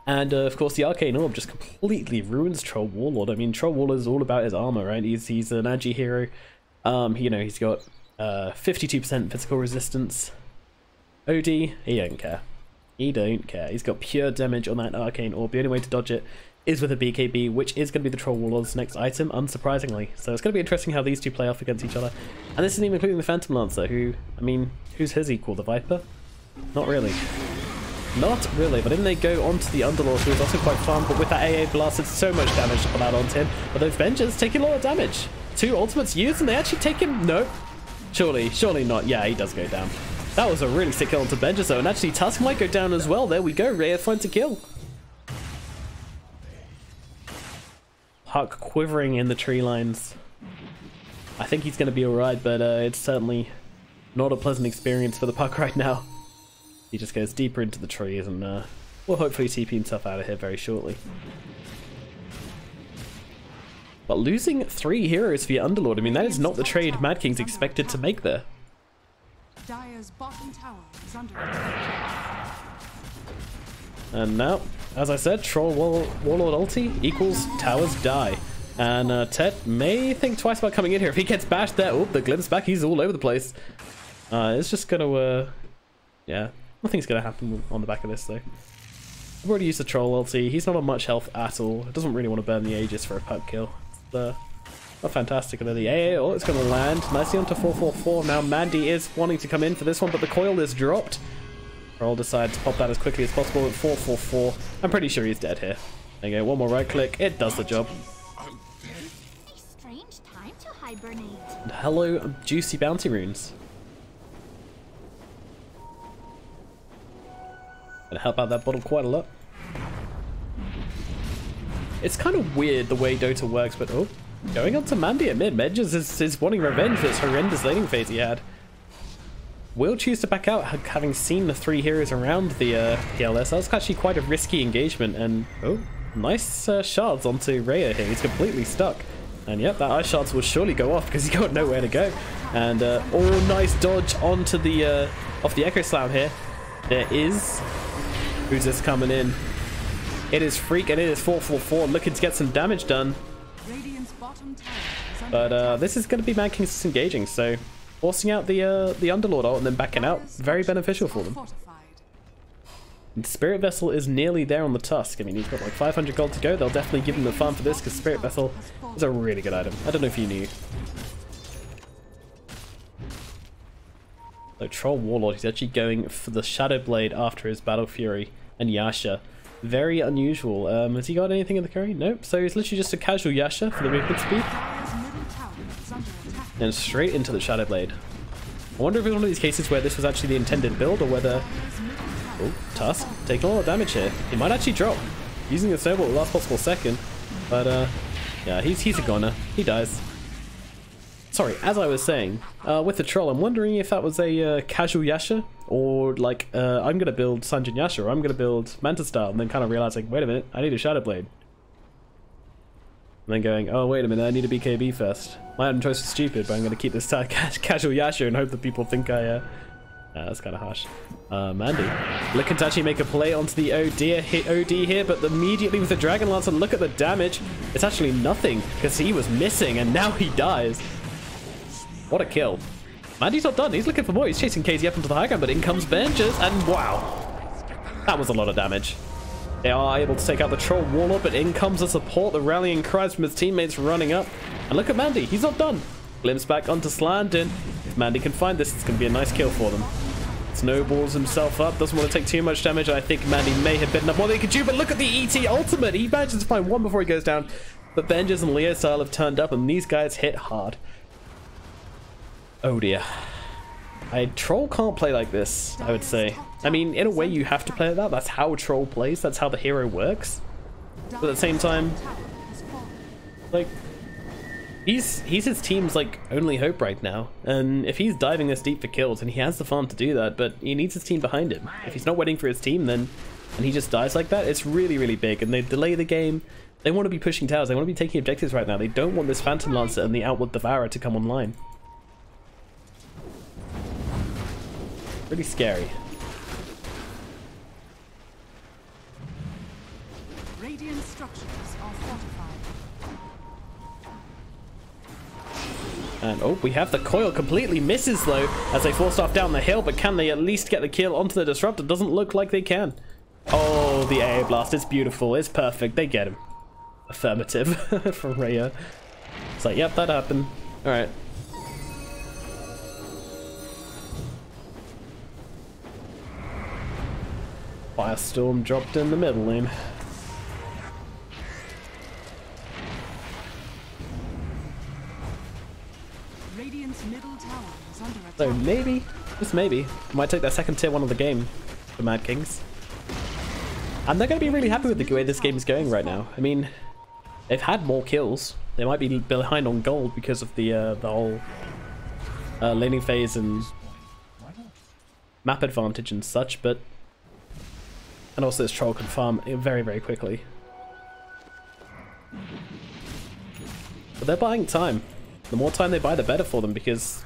And of course, the Arcane Orb just completely ruins Troll Warlord. I mean, Troll Warlord is all about his armor, right? He's an agi hero. You know, he's got 52% physical resistance. OD, he don't care. He don't care. He's got pure damage on that Arcane Orb. The only way to dodge it is with a BKB, which is going to be the Troll Warlord's next item, unsurprisingly. So it's going to be interesting how these two play off against each other. And this isn't even including the Phantom Lancer, who, I mean, who's his equal? The Viper? Not really. Not really, but then they go onto the Underlord, who is also quite fun, but with that AA Blast, it's so much damage to put out onto him. But those Benches taking a lot of damage. Two ultimates used, and they actually take him? Nope. Surely not. Yeah, he does go down. That was a really sick kill onto Benches, though, and actually Tusk might go down as well. There we go, Rhea finds a kill. Puck quivering in the tree lines. I think he's going to be alright, but it's certainly not a pleasant experience for the Puck right now. He just goes deeper into the trees and will hopefully TP himself out of here very shortly. But losing 3 heroes for your Underlord, I mean, that is not the trade Mad King's expected to make there. Dire's bottom tower is under attack. And now, as I said, Troll Warlord ulti equals towers die. And Tet may think twice about coming in here. If he gets bashed there, oh, the glimpse back, he's all over the place. It's just gonna, yeah, nothing's gonna happen on the back of this though. I've already used the Troll ulti. He's not on much health at all. Doesn't really want to burn the Aegis for a puck kill. It's, not fantastic. And then the AA, oh, it's going to land nicely onto 444. Now Mandy is wanting to come in for this one, but the coil is dropped. Troll decides to pop that as quickly as possible at 444. I'm pretty sure he's dead here. There you go, one more right click. It does the job. A strange time to hibernate. And hello, juicy bounty runes. Gonna help out that bottle quite a lot. It's kind of weird the way Dota works, but oh, going on to Mandy at mid. Medges is wanting revenge for this horrendous laning phase he had. Will choose to back out, having seen the 3 heroes around the PLS. That was actually quite a risky engagement, and oh, nice shards onto Rhea here. He's completely stuck. And yep, that ice shards will surely go off because he got nowhere to go. And oh, nice dodge onto the off the Echo Slam here. There is, who's this coming in? It is Freak, and it is 444 looking to get some damage done. But this is going to be Mad King's disengaging, so forcing out the Underlord ult and then backing out, very beneficial for them. And Spirit Vessel is nearly there on the Tusk. I mean, he's got like 500 gold to go. They'll definitely give him the farm for this because Spirit Vessel is a really good item. I don't know if you knew. So Troll Warlord, he's actually going for the Shadow Blade after his Battle Fury and Yasha. Very unusual. Has he got anything in the curry? Nope. So he's literally just a casual Yasha for the movement speed. And straight into the Shadow Blade. I wonder if it's one of these cases where this was actually the intended build or whether... Oh, Tusk taking a lot of damage here. He might actually drop. using the snowball at the last possible second. But yeah, he's a goner. He dies. Sorry, as I was saying, with the troll, I'm wondering if that was a casual Yasha, or like, I'm gonna build Sanjin Yasha, or I'm gonna build Manta style, and then kind of realizing, wait a minute, I need a Shadow Blade. And then going, oh wait a minute, I need a BKB first. My own choice is stupid, but I'm gonna keep this casual Yasha and hope that people think I, that's kind of harsh. Mandy looking to actually make a play onto the OD here, but immediately with the Dragon Lance, and look at the damage. It's actually nothing, because he was missing, and now he dies. What a kill. Mandy's not done. He's looking for more. He's chasing KZ up into the high ground, but in comes Benches, and wow. That was a lot of damage. They are able to take out the Troll Warlord, but in comes the support. The rallying cries from his teammates running up. And look at Mandy. He's not done. Glimpse back onto Slandon. If Mandy can find this, it's going to be a nice kill for them. Snowballs himself up. Doesn't want to take too much damage. I think Mandy may have bitten up more than he could do, but look at the ET ultimate. He manages to find one before he goes down. But Benjes and Leo style have turned up, and these guys hit hard. Oh dear. Troll can't play like this, I would say. I mean, in a way you have to play like that. That's how Troll plays. That's how the hero works. But at the same time, like, he's his team's like only hope right now. And if he's diving this deep for kills, and he has the farm to do that, but he needs his team behind him. If he's not waiting for his team, then and he just dies like that, it's really, really big. And they delay the game. They want to be pushing towers. They want to be taking objectives right now. They don't want this Phantom Lancer and the Outward Devourer to come online. Pretty scary. Radiant structures are fortified. And oh, we have the coil. Completely misses though as they force off down the hill, but can they at least get the kill onto the Disruptor? Doesn't look like they can. Oh, the AA blast. It's beautiful. It's perfect. They get him. Affirmative from Rhea. It's like, yep, that happened. Alright. Firestorm dropped in the middle lane. Radiant's middle tower is under attack. So maybe, just maybe, might take their second tier 1 of the game, the Mad Kings. And they're going to be really happy with the way this game is going right now. I mean, they've had more kills. They might be behind on gold because of the whole laning phase and map advantage and such, but and also this Troll can farm very, very quickly. But they're buying time. The more time they buy, the better for them, because,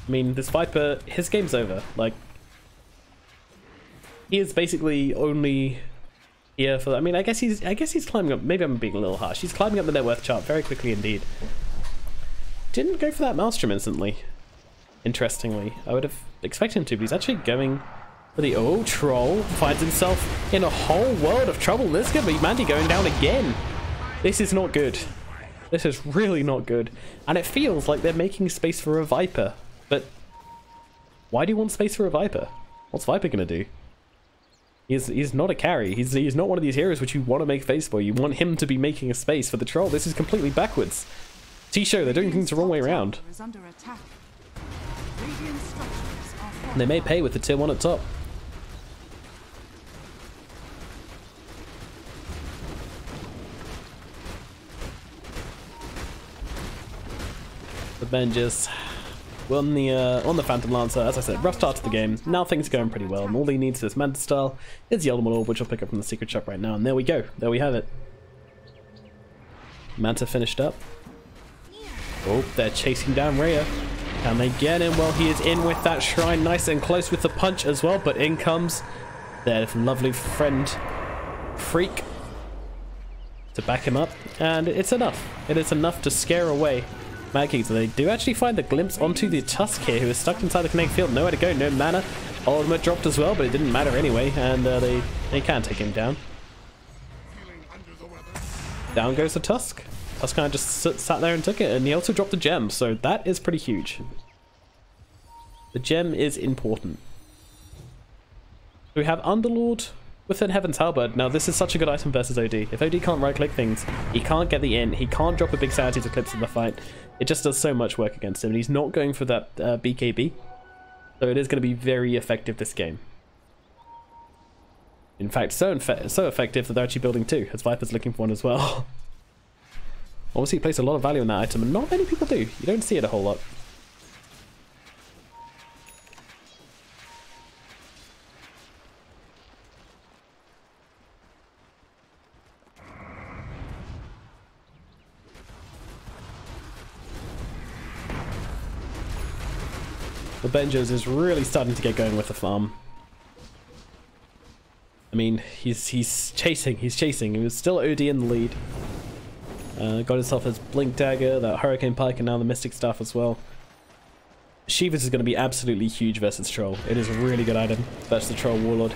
I mean, this Viper, his game's over. Like, he is basically only here for, I mean, I guess he's climbing up, maybe I'm being a little harsh. He's climbing up the net worth chart very quickly indeed. Didn't go for that Maelstrom instantly, interestingly. I would have expected him to, but he's actually going for the, oh, Troll finds himself in a whole world of trouble. This is going to be Mandy going down again. This is not good. This is really not good. And it feels like they're making space for a Viper. But why do you want space for a Viper? What's Viper going to do? He's not a carry. He's not one of these heroes which you want to make space for. You want him to be making a space for the Troll. This is completely backwards. T-Show, they're doing things the wrong way around. And they may pay with the tier 1 at top. The Benjes on the Phantom Lancer. As I said, rough start to the game. Now things are going pretty well, and all he needs is this Manta style. It's the Ultimate Orb, which I'll pick up from the secret shop right now, and there we go. There we have it. Manta finished up. Oh, they're chasing down Rhea. Can they get him? Well, he is in with that shrine, nice and close with the punch as well, but in comes their lovely friend Freak to back him up, and it's enough. It is enough to scare away Mad Kings. They do actually find the glimpse onto the Tusk here, who is stuck inside the Connect field. Nowhere to go, no mana. Ultimate dropped as well, but it didn't matter anyway, and they can take him down. Down goes the Tusk. Tusk kind of just sat there and took it, and he also dropped the gem, so that is pretty huge. The gem is important. We have Underlord within Heaven's Halberd. Now, this is such a good item versus OD. If OD can't right-click things, he can't get the in, he can't drop a big sanity to clips in the fight. It just does so much work against him, and he's not going for that BKB. So it is going to be very effective this game. In fact, so effective that they're actually building two, as Viper's looking for one as well. Obviously, he placed a lot of value in that item, and not many people do. You don't see it a whole lot. The Benjos is really starting to get going with the farm. I mean, he's chasing. He was still OD in the lead. Got himself his Blink Dagger, that Hurricane Pike, and now the Mystic Staff as well. Shivas is going to be absolutely huge versus Troll. It is a really good item. That's the Troll Warlord.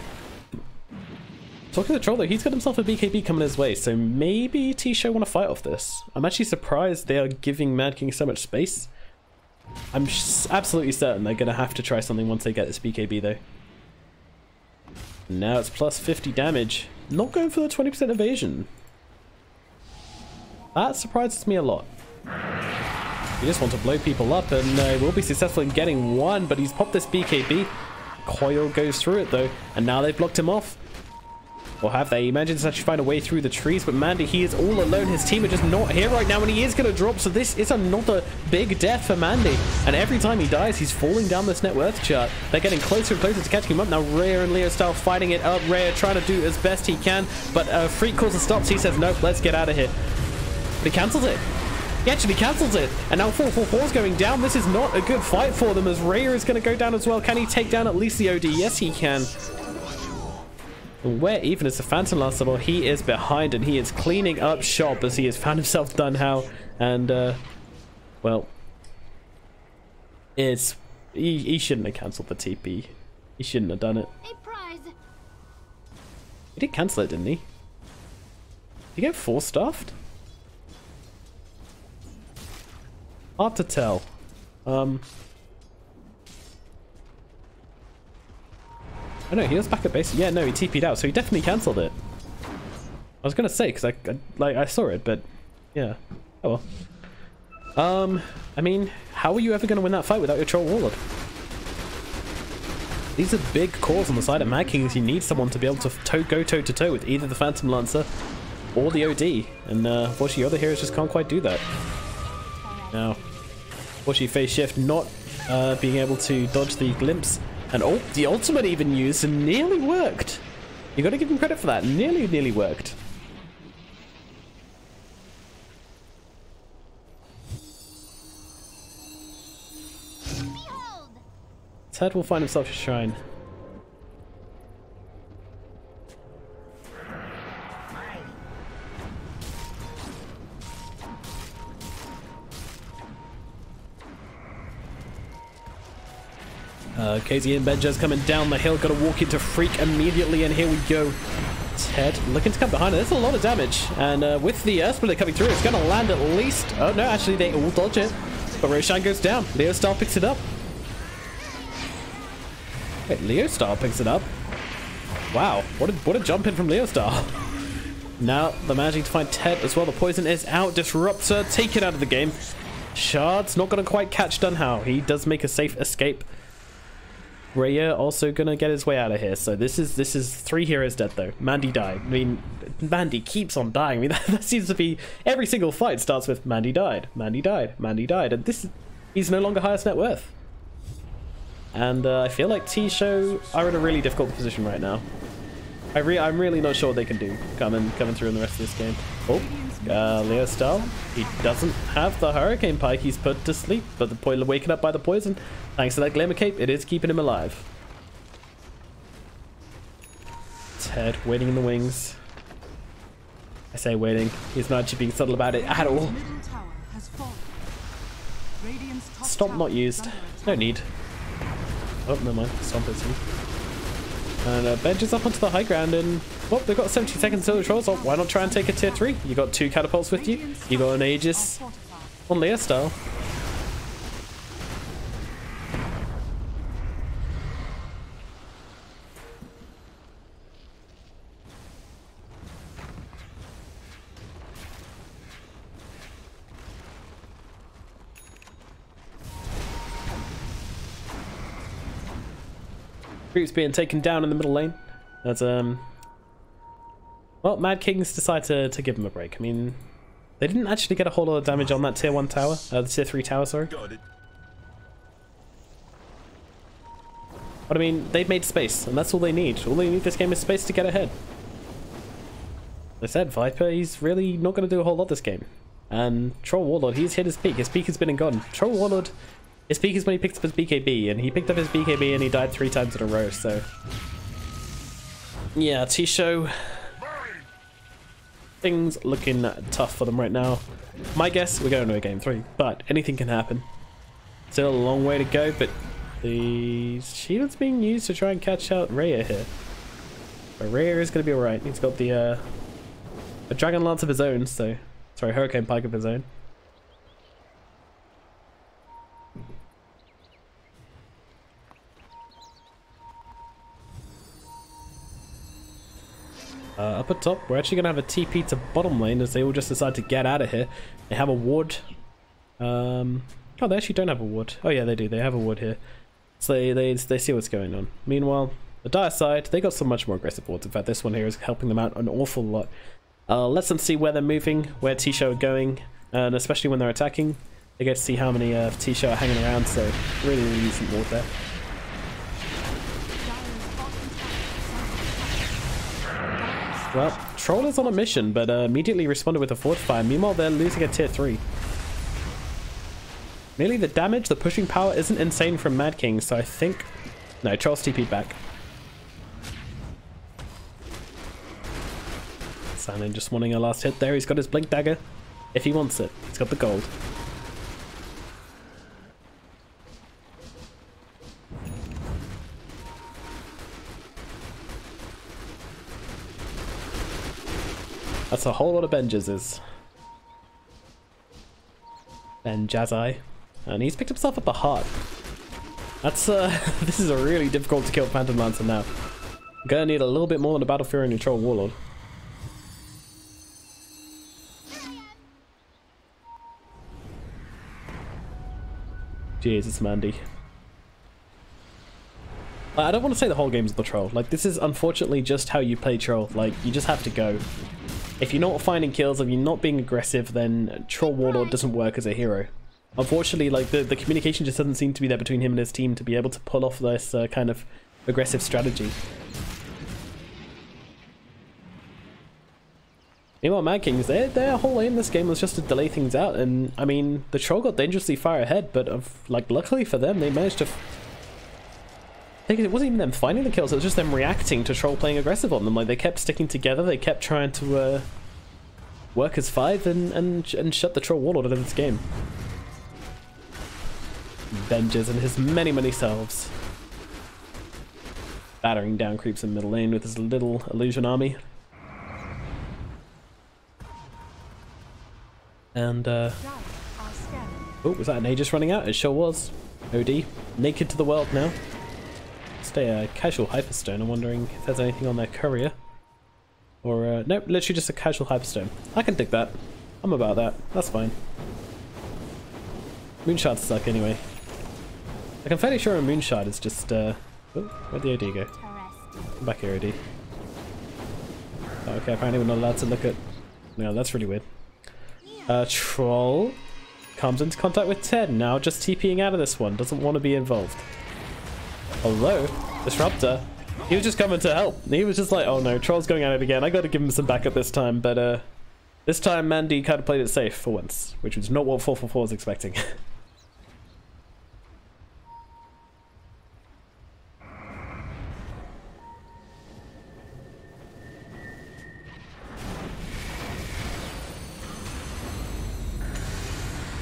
Talking to Troll though, he's got himself a BKB coming his way, so maybe T-Show want to fight off this. I'm actually surprised they are giving Mad King so much space. I'm absolutely certain they're going to have to try something once they get this BKB though. Now it's plus 50 damage. Not going for the 20% evasion. That surprises me a lot. You just want to blow people up, and will be successful in getting one, but he's popped this BKB. Coil goes through it though, and now they've blocked him off. Or have they? He manages to actually find a way through the trees, but Mandy, he is all alone. His team are just not here right now, and he is going to drop, so this is another big death for Mandy. And every time he dies, he's falling down this net worth chart. They're getting closer and closer to catching him up. Now Rhea and Leo style fighting it up. Rhea trying to do as best he can, but Freak calls a stop, so he says, nope, let's get out of here. But he cancels it. He actually cancels it. And now 444 is going down. This is not a good fight for them, as Rhea is going to go down as well. Can he take down at least the OD? Yes, he can. Where even is the Phantom Lancer? Well, he is behind, and he is cleaning up shop as he has found himself done how. And, well, he shouldn't have cancelled the TP. He shouldn't have done it. He did cancel it, didn't he? Did he get 4-staffed? Hard to tell. Oh no, he was back at base. Yeah, no, he TP'd out, so he definitely cancelled it. I was gonna say, because I saw it, but yeah. Oh well. I mean, how are you ever gonna win that fight without your Troll Warlord? These are big calls on the side of Mad Kings. You need someone to be able to go toe to toe with either the Phantom Lancer or the OD, and unfortunately, other heroes just can't quite do that. Now, unfortunately, Phase Shift not being able to dodge the glimpse. And oh, the ultimate even used and nearly worked. You got to give him credit for that. Nearly worked. Behold. Ted will find himself a shrine. KZ and Benja's coming down the hill. Got to walk into Freak immediately, and here we go. Ted looking to come behind it. There's a lot of damage, and with the Earth Splitter coming through, it's going to land at least. Oh no, actually they all dodge it, but Roshan goes down. Leo Star picks it up. Wait, Leo Star picks it up. Wow, what a jump in from Leo Star. Now they're managing to find Ted as well. The poison is out. Disruptor taken out of the game. Shard's not going to quite catch Dunhow. He does make a safe escape. Rhea also gonna get his way out of here. So this is 3 heroes dead though. Mandy died. I mean, Mandy keeps on dying. I mean, that seems to be every single fight starts with Mandy died, Mandy died, Mandy died, and he's no longer highest net worth. And I feel like T-Show are in a really difficult position right now. I'm really not sure what they can do coming through in the rest of this game. Oh, Leo Star, he doesn't have the Hurricane Pike. He's put to sleep, but the poison waking up by the poison. Thanks to that Glimmer Cape, it is keeping him alive. Ted waiting in the wings. I say waiting. He's not actually being subtle about it at all. Stomp not used. No need. Oh, never mind. Stomp is used. And Benj is up onto the high ground, and well, they've got 70 seconds till the trolls. Oh, why not try and take a tier 3? You got 2 catapults with you. You got an Aegis on Leah style. Creep's being taken down in the middle lane. That's Well, Mad Kings decide to give him a break. I mean, they didn't actually get a whole lot of damage on that tier 1 tower, the tier 3 tower, sorry. Got it. But I mean, they've made space, and that's all they need. All they need this game is space to get ahead. As I said, Viper, he's really not going to do a whole lot this game. And Troll Warlord, he's hit his peak. His peak has been and gone. Troll Warlord, his peak is when he picked up his BKB, and he picked up his BKB and he died 3 times in a row, so... Yeah, T-Show... Things looking tough for them right now. My guess, we're going to a game 3, but anything can happen. Still a long way to go, but the shield's being used to try and catch out Rhea here. But Rhea is going to be alright. He's got the a Dragon Lance of his own, so... Sorry, Hurricane Pike of his own. Up at top, we're actually going to have a TP to bottom lane as they all just decide to get out of here. They have a ward. Oh, they actually don't have a ward. Oh yeah, they do. They have a ward here. So they see what's going on. Meanwhile, the Dire side, they got some much more aggressive wards. In fact, this one here is helping them out an awful lot. Lets them see where they're moving, where T-Show are going, and especially when they're attacking, they get to see how many T-Show are hanging around, so really, really decent ward there. Well, Troll is on a mission, but immediately responded with a Fortify. Meanwhile, they're losing a tier 3. Merely the damage, the pushing power isn't insane from Mad King, so I think... No, Troll's TP'd back. Sanin just wanting a last hit there. He's got his Blink Dagger. If he wants it, he's got the gold. That's a whole lot of Benjazes. Benjazai. And he's picked himself up a heart. That's this is a really difficult to kill Phantom Lancer now. I'm gonna need a little bit more than a Battle Fury and Troll Warlord. Jesus, Mandy. I don't want to say the whole game's the troll. Like, this is unfortunately just how you play troll. Like, you just have to go. If you're not finding kills, if you're not being aggressive, then Troll Warlord doesn't work as a hero. Unfortunately, like, the communication just doesn't seem to be there between him and his team to be able to pull off this kind of aggressive strategy. Meanwhile, Mad Kings, their whole aim this game was just to delay things out, and I mean, the troll got dangerously far ahead, but like, luckily for them, they managed to... I think it wasn't even them finding the kills, it was just them reacting to Troll playing aggressive on them. Like, they kept sticking together, they kept trying to work as 5 and shut the Troll Warlord out of this game. Benjes and his many, many selves. Battering down creeps in middle lane with his little illusion army. And, oh, was that an Aegis running out? It sure was. OD. Naked to the world now. Stay a casual Hyperstone. I'm wondering if there's anything on their courier. Or, nope, literally just a casual Hyperstone. I can dig that. I'm about that. That's fine. Moonshards suck anyway. Like, I'm fairly sure a Moonshard is just, oh, where'd the OD go? Come back here, OD. Oh, okay, apparently we're not allowed to look at... No, that's really weird. Troll comes into contact with Ted, now just TPing out of this one, doesn't want to be involved. Although, Disruptor, he was just coming to help. He was just like, oh no, Troll's going at it again, I gotta give him some backup this time, but this time Mandy kind of played it safe for once, which was not what 444 was expecting.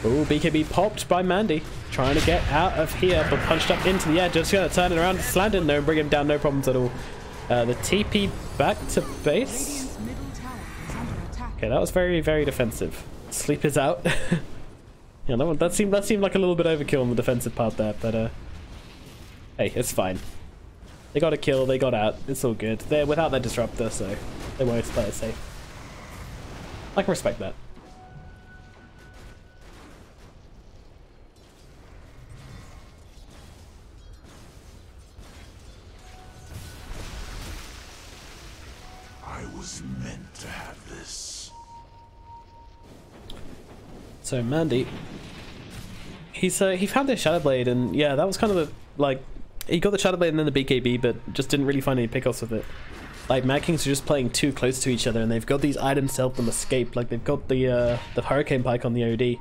Oh, BKB popped by Mandy. Trying to get out of here, but punched up into the edge. Just gonna turn it around to Slandon. No, bring him down, no problems at all. The TP back to base. Okay, that was very, very defensive. Sleep is out. Yeah, that seemed like a little bit overkill on the defensive part there, but hey, it's fine. They got a kill, they got out. It's all good. They're without their disruptor, so they wanted to play it safe. I can respect that. I was meant to have this. So Mandy, he found his Shadow Blade, and yeah, that was kind of a, like, he got the Shadow Blade and then the BKB, but just didn't really find any pickoffs with it. Like, Mad Kings are just playing too close to each other, and they've got these items to help them escape. Like, they've got the Hurricane Pike on the OD,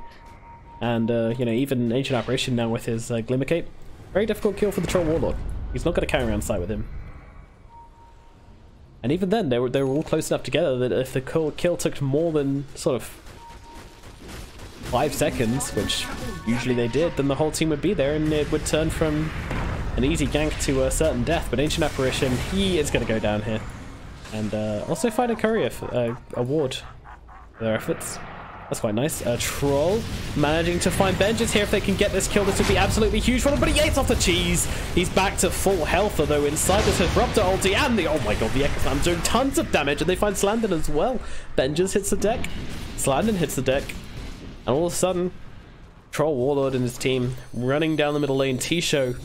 and you know, even Ancient Apparition now with his Glimmer Cape. Very difficult kill for the Troll Warlord. He's not going to carry around sight with him. And even then, they were all close enough together that if the kill took more than sort of 5 seconds, which usually they did, then the whole team would be there, and it would turn from an easy gank to a certain death. But Ancient Apparition, he is going to go down here. And also find a courier award for their efforts. That's quite nice. Troll managing to find Benches here. If they can get this kill, this would be absolutely huge for them. But he eats off the cheese. He's back to full health, although inside this Disruptor ulti and the, oh my god, the Echo Slam doing tons of damage. And they find Slandon as well. Benches hits the deck. Slandon hits the deck. And all of a sudden, Troll Warlord and his team running down the middle lane. T-Show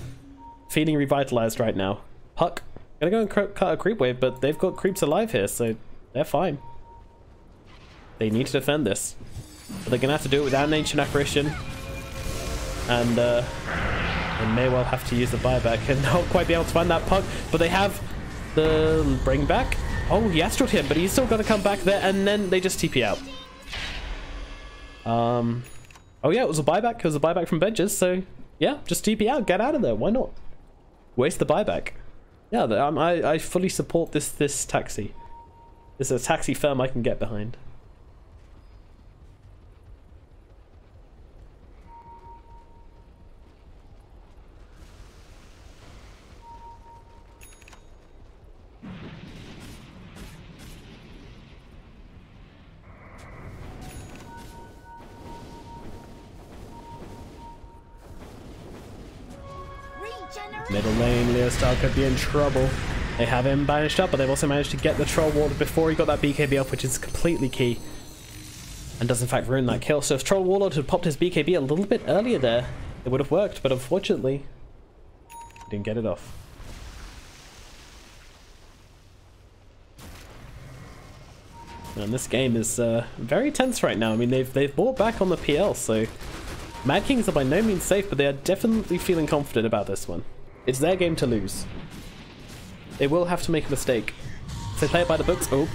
feeling revitalized right now. Puck gonna go and cut a creep wave, but they've got creeps alive here, so they're fine. They need to defend this, but they're gonna have to do it without an Ancient Apparition, and they may well have to use the buyback and not quite be able to find that Puck. But they have the bring back. Oh, he astraled him, but he's still gonna come back there, and then they just TP out. Oh yeah, it was a buyback. It was a buyback from Benches, so yeah, just TP out, get out of there. Why not waste the buyback? Yeah, I fully support this taxi. This is a taxi firm I can get behind. Middle lane, Leostar could be in trouble. They have him banished up, but they've also managed to get the Troll Warlord before he got that BKB off, which is completely key. And does in fact ruin that kill. So if Troll Warlord had popped his BKB a little bit earlier there, it would have worked, but unfortunately, he didn't get it off. And this game is very tense right now. I mean, they've bought back on the PL, so Mad Kings are by no means safe, but they are definitely feeling confident about this one. It's their game to lose. They will have to make a mistake. If they play it by the books, oh.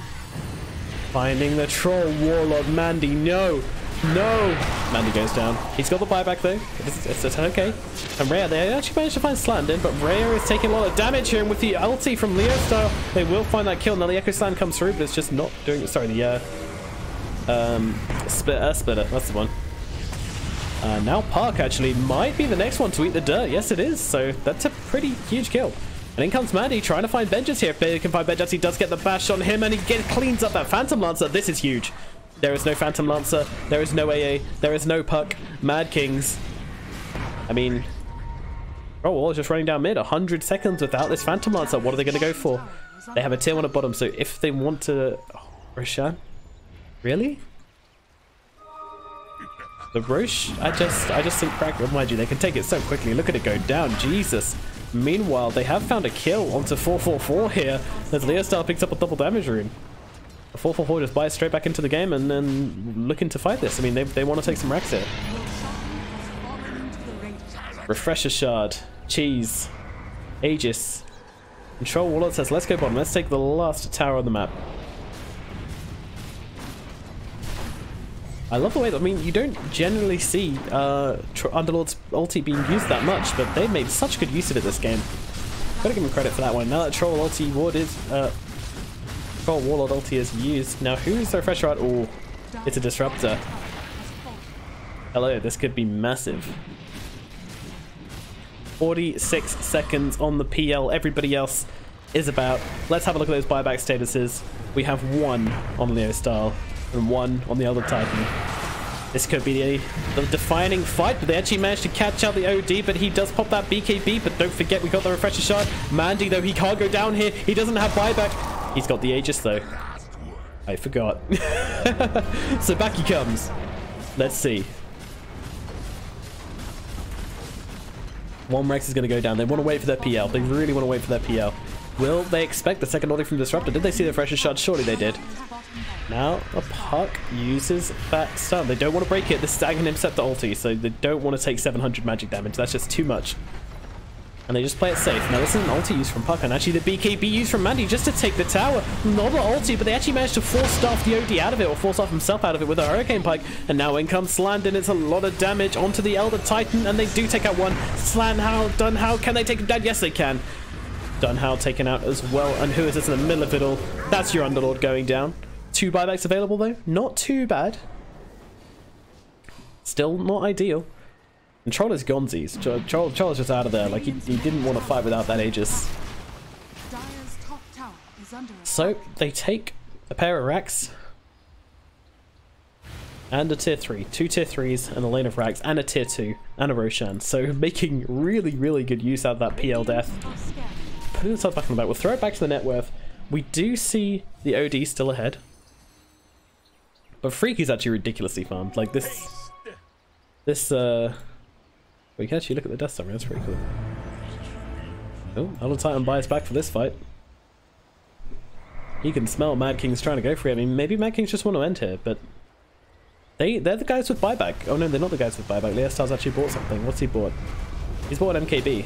Finding the Troll Warlord, Mandy, no! No! Mandy goes down. He's got the buyback though. It's okay. And Rhea, they actually managed to find Slandon, but Rhea is taking a lot of damage here, and with the ulti from Leostar, they will find that kill. Now the Echo Slam comes through, but it's just not doing it. Sorry, the Splitter, that's the one. Now Park actually might be the next one to eat the dirt. Yes, it is. So that's a pretty huge kill. And in comes Mandy trying to find Benches here. If they can find Benches, he does get the bash on him, and he cleans up that Phantom Lancer. This is huge. There is no Phantom Lancer. There is no AA. There is no Puck. Mad Kings. I mean, Troll just running down mid. 100 seconds without this Phantom Lancer. What are they going to go for? They have a tier 1 at bottom, so if they want to... Oh, Roshan? Really? The Roche, I just think practical. Mind you, they can take it so quickly. Look at it go down. Jesus. Meanwhile, they have found a kill onto 444 here as Leostar picks up a double damage rune. The 444 just buys straight back into the game and then looking to fight this. I mean, they want to take some racks here. Refresher Shard, Cheese, Aegis. Control Warlord says, let's go bottom. Let's take the last tower on the map. I love the way that, I mean, you don't generally see Underlord's ulti being used that much, but they've made such good use of it this game. Gotta give them credit for that one. Now that Troll ulti ward is, Troll Warlord ulti is used. Now who's the refresher out? Oh, it's a disruptor. Hello, this could be massive. 46 seconds on the PL. Everybody else is about. Let's have a look at those buyback statuses. We have 1 on Leostar and 1 on the other Titan. This could be the defining fight, but they actually managed to catch out the OD, but he does pop that BKB, but don't forget we got the refresher shard. Mandy, though, he can't go down here. He doesn't have buyback. He's got the Aegis, though. I forgot. So back he comes. Let's see. 1 Rex is going to go down. They want to wait for their PL. They really want to wait for their PL. Will they expect the second ulti from Disruptor? Did they see the Fresher Shard? Surely they did. Now a Puck uses that stun. They don't want to break it. This is Aghanim Scepter ulti, so they don't want to take 700 magic damage. That's just too much. And they just play it safe. Now this is an ulti used from Puck, and actually the BKB used from Mandy just to take the tower. Not an ulti, but they actually managed to force Staff the OD out of it, or force off himself out of it with a Hurricane Pike. And now in comes Slandon. It's a lot of damage onto the Elder Titan, and they do take out one. Slanhow, Dunhow, can they take him down? Yes, they can. Dunhow taken out as well. And who is this in the middle of it all? That's your Underlord going down. 2 buybacks available though. Not too bad. Still not ideal. And Troll is Gonzi's. Troll is just out of there. Like, he didn't want to fight without that Aegis. So, they take a pair of racks. And a tier 3. 2 tier 3s and a lane of racks. And a tier 2. And a Roshan. So, making really, really good use out of that PL death. Putting itself back on the back. We'll throw it back to the net worth. We do see the OD still ahead. But Freaky's actually ridiculously farmed. Like, this... We can actually look at the death summary, that's pretty cool. Oh, Elder Titan buys back for this fight. You can smell Mad King's trying to go for it. I mean, maybe Mad Kings just want to end here, but... They're the guys with buyback. Oh no, they're not the guys with buyback. Leostar's actually bought something. What's he bought? He's bought an MKB.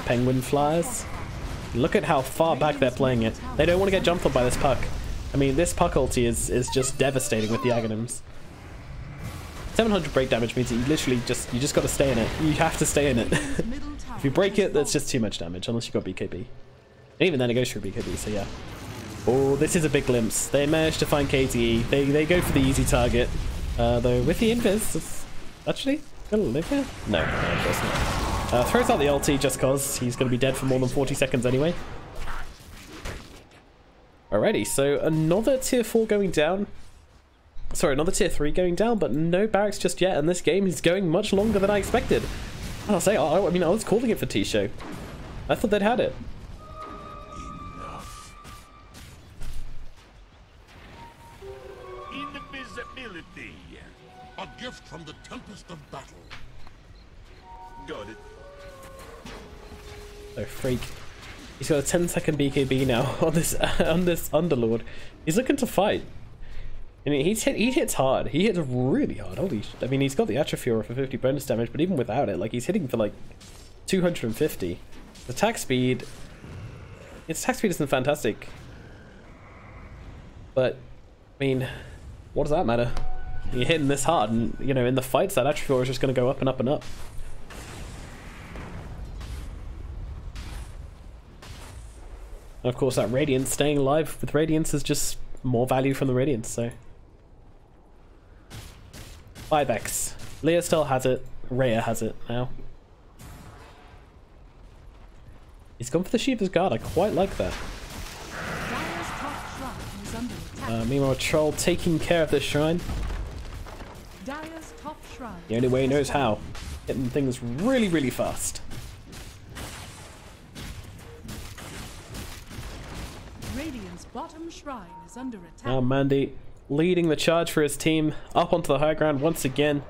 Penguin Flyers. Look at how far back they're playing it. They don't want to get jumped on by this Puck. I mean, this Puck ulti is just devastating with the Aghanims. 700 break damage means that you literally you just got to stay in it. You have to stay in it. If you break it, that's just too much damage, unless you've got BKB. And even then, it goes through BKB, so yeah. Oh, this is a big glimpse. They managed to find KTE. They go for the easy target. Though, with the invis, it's actually gonna live here? No, of course not. Throws out the ulti just cause he's gonna be dead for more than 40 seconds anyway. Alrighty, so another tier 4 going down. Sorry, another tier 3 going down, but no barracks just yet, and this game is going much longer than I expected. And I'll say, I mean, I was calling it for T-Show. I thought they'd had it. Enough. Invisibility. A gift from the tempest of battle. Got it. So Freak. He's got a 10-second BKB now on this Underlord. He's looking to fight. I mean, he hits hard. He hits really hard. Holy sh! I mean, he's got the Atrophy for 50 bonus damage, but even without it, like, he's hitting for like 250. The attack speed. Its attack speed isn't fantastic. But I mean, what does that matter? You're hitting this hard, and you know, in the fights, that Atrophy is just going to go up and up and up. And of course, that Radiance, staying alive with Radiance is just more value from the Radiance, so. Buybacks. Leah still has it. Rhea has it now. He's gone for the Shiva's Guard. I quite like that. Meanwhile, Troll taking care of this shrine. The only way he knows how. Getting things really, really fast. Bottom shrine is under attack. Now Mandy leading the charge for his team up onto the high ground once again.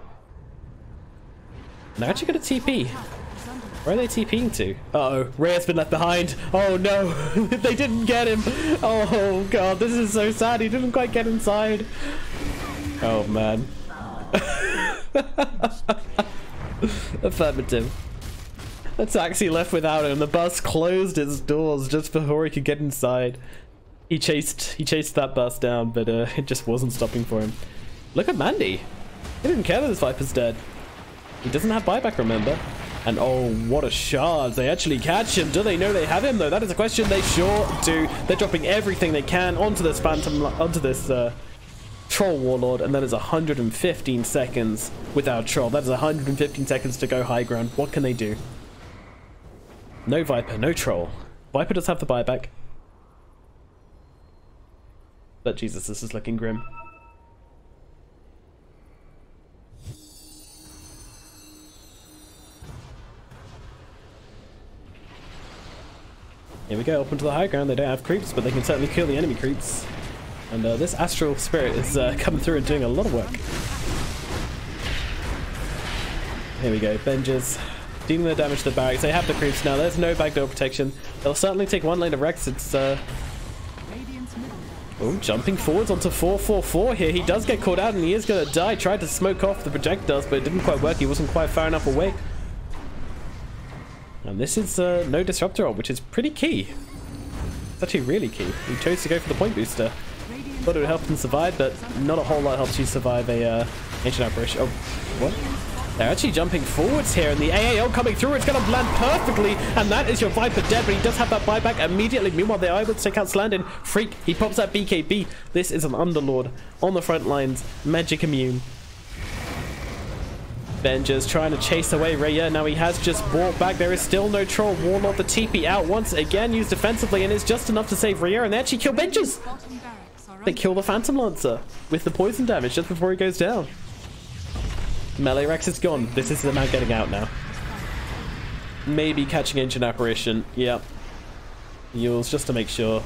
And they're actually going to TP. Where are they TPing to? Uh-oh, Rhea's been left behind. Oh no, they didn't get him. Oh god, this is so sad. He didn't quite get inside. Oh man. Affirmative. The taxi left without him. The bus closed its doors just before he could get inside. He chased that bus down, but it just wasn't stopping for him. Look at Mandy. He didn't care that this Viper's dead. He doesn't have buyback, remember? And oh, what a shard. They actually catch him. Do they know they have him, though? That is a question. They sure do. They're dropping everything they can onto this Phantom, onto this Troll Warlord, and that is 115 seconds without Troll. That is 115 seconds to go high ground. What can they do? No Viper, no Troll. Viper does have the buyback. But Jesus, this is looking grim. Here we go, up into the high ground. They don't have creeps, but they can certainly kill the enemy creeps. And this Astral Spirit is coming through and doing a lot of work. Here we go. Benjas dealing the damage to the barracks. They have the creeps now. There's no backdoor protection. They'll certainly take one lane of Rex. It's oh, jumping forwards onto 444 here. He does get caught out and he is going to die. Tried to smoke off the projectiles, but it didn't quite work. He wasn't quite far enough away. And this is no disruptor ult, which is pretty key. It's actually really key. He chose to go for the point booster. Thought it would help him survive, but not a whole lot helps you survive a ancient apparition. Oh, what? They're actually jumping forwards here, and the AAL coming through. It's going to land perfectly, and that is your Viper dead, but he does have that buyback immediately. Meanwhile, they are able to take out Slandin. Freak, he pops that BKB. This is an Underlord on the front lines. Magic immune. Benja's trying to chase away Raya. Now he has just brought back. There is still no troll. Warlord the TP out once again, used defensively, and it's just enough to save Raya, and they actually kill Benja's. They kill the Phantom Lancer with the poison damage just before he goes down. Melee Rex is gone. This is the man getting out now. Maybe catching Ancient Apparition. Yep. Yules just to make sure.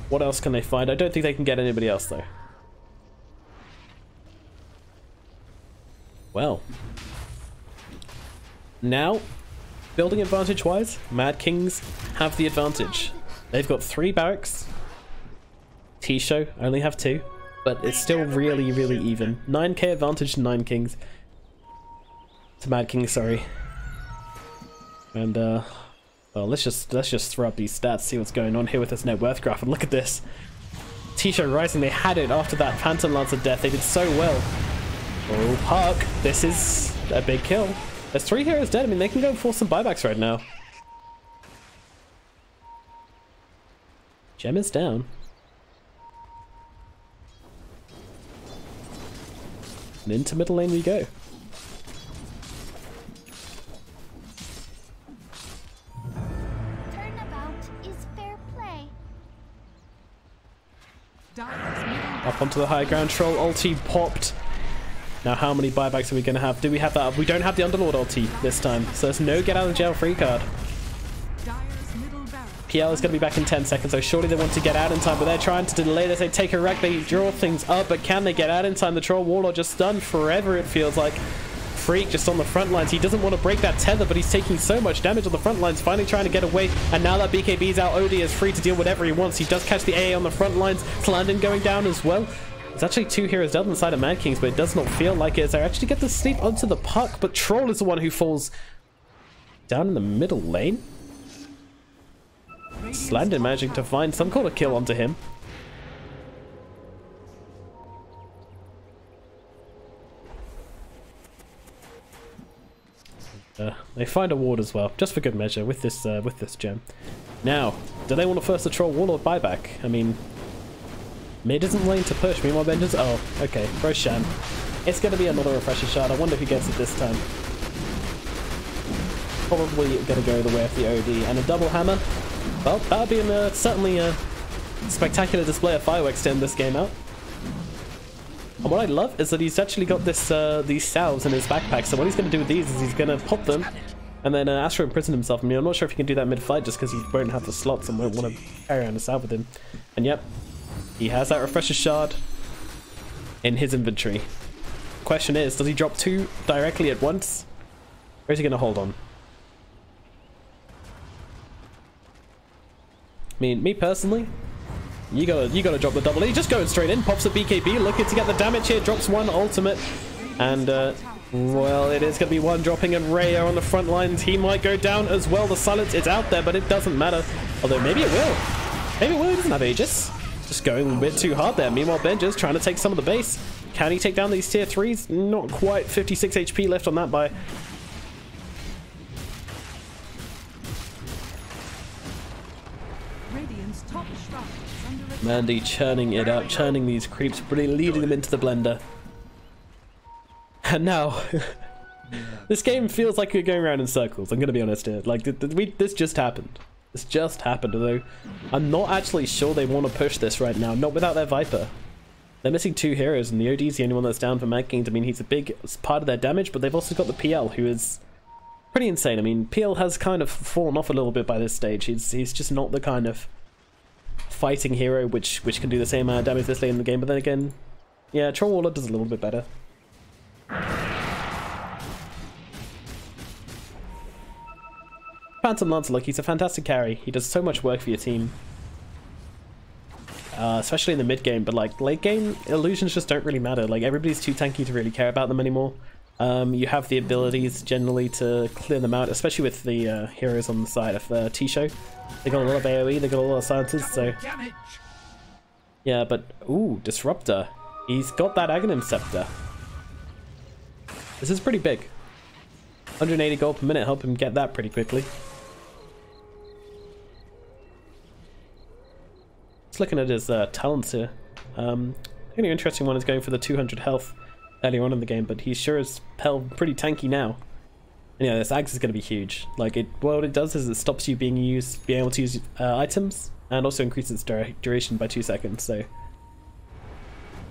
What else can they find? I don't think they can get anybody else though. Well. Now, building advantage wise, Mad Kings have the advantage. They've got 3 barracks. T-Show only have 2. But it's still really, really even. 9k advantage to 9 Kings. To Mad King, sorry. And well, let's just throw up these stats, see what's going on here with this net worth graph. And look at this. Show.Rising, they had it after that Phantom Lancer death. They did so well. Oh, Park, this is a big kill. There's 3 heroes dead. I mean, they can go and force some buybacks right now. Gem is down. And into middle lane we go. Turnabout is fair play. Up onto the high ground. Troll ulti popped. Now how many buybacks are we going to have? Do we have that? We don't have the Underlord ulti this time. So there's no get out of jail free card. PL is going to be back in 10 seconds, so surely they want to get out in time, but they're trying to delay this. They take a wreck, they draw things up, but can they get out in time? The Troll Warlord just stunned forever, it feels like. Freak just on the front lines. He doesn't want to break that tether, but he's taking so much damage on the front lines, finally trying to get away, and now that BKB's out, OD is free to deal whatever he wants. He does catch the AA on the front lines. Slandin going down as well. There's actually 2 heroes down on the side of Mad Kings, but it does not feel like it as they actually get to sleep onto the puck, but Troll is the one who falls down in the middle lane. Slandin managing to find some kind of kill onto him. They find a ward as well, just for good measure, with this gem. Now, do they want to first the Troll Warlord buyback? I mean, mid isn't lane to push. Meanwhile, Benja's. Oh, okay. Roshan. It's going to be another refresher shard. I wonder who gets it this time. Probably going to go the way of the OD and a double hammer. Well, that would be certainly a spectacular display of fireworks to end this game out. And what I love is that he's actually got this these salves in his backpack. So what he's going to do with these is he's going to pop them and then Astro imprison himself. I mean, I'm not sure if he can do that mid-fight just because he won't have the slots and won't want to carry around a salve with him. And yep, he has that refresher shard in his inventory. Question is, does he drop 2 directly at once? Or is he going to hold on? I mean, me personally, you gotta drop the double E. Just going straight in, pops a BKB, looking to get the damage here, drops 1 ultimate, and well, it is gonna be 1 dropping, and Raya on the front lines, he might go down as well. The silence is out there, but it doesn't matter. Although maybe it will. Maybe it will. He doesn't have Aegis. Just going a bit too hard there. Meanwhile, Benja's trying to take some of the base. Can he take down these tier 3s? Not quite. 56 HP left on that buy. Mandy churning it up, churning these creeps, really leading them into the blender. And now, this game feels like we're going around in circles, I'm going to be honest here. Like, this just happened. This just happened, although I'm not actually sure they want to push this right now, not without their Viper. They're missing 2 heroes, and the OD's the only one that's down for Mad Kings. I mean, he's a big part of their damage, but they've also got the PL, who is pretty insane. I mean, PL has kind of fallen off a little bit by this stage. He's just not the kind of fighting hero which can do the same amount of damage this late in the game, but then again, yeah, Troll Warlord does a little bit better. Phantom Lancer, look, he's a fantastic carry. He does so much work for your team. Especially in the mid game, but like late game, illusions just don't really matter. Like everybody's too tanky to really care about them anymore. You have the abilities generally to clear them out, especially with the heroes on the side of T-Show. They got a lot of AoE, they got a lot of silences, so... Yeah, but... Ooh, Disruptor. He's got that Aghanim Scepter. This is pretty big. 180 gold per minute, help him get that pretty quickly. Just looking at his talents here. The only interesting one is going for the 200 health earlier on in the game, but he sure is held pretty tanky now. And yeah, this axe is going to be huge. Like what it does is it stops you being able to use items, and also increases duration by 2 seconds. So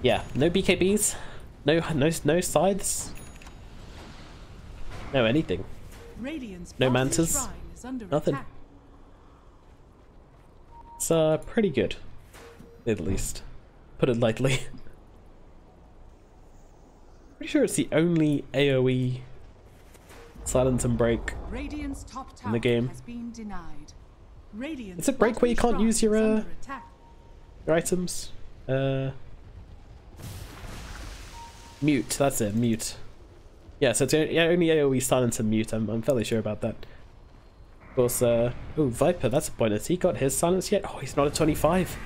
yeah, no BKBs, no scythes, no anything, no mantas, nothing. It's pretty good, at least, put it lightly. Pretty sure it's the only AoE silence and break in the game. Is it break where you can't use your items? Mute, that's it, mute. Yeah, so it's only AoE silence and mute, I'm fairly sure about that. Of course, oh, Viper, that's a point. Has he got his silence yet? Oh, he's not at 25.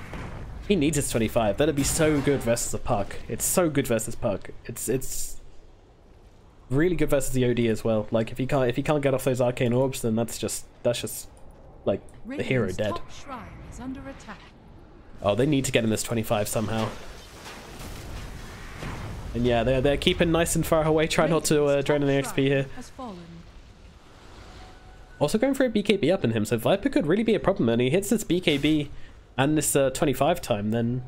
He needs his 25. That'd be so good versus a Puck. It's so good versus Puck. It's really good versus the OD as well. Like if he can't get off those arcane orbs, then that's just like the hero dead. Oh, they need to get in this 25 somehow. And yeah, they're keeping nice and far away. Try not to drain an XP here. Also going for a BKB up in him, so Viper could really be a problem. And he hits this BKB and this 25 time, then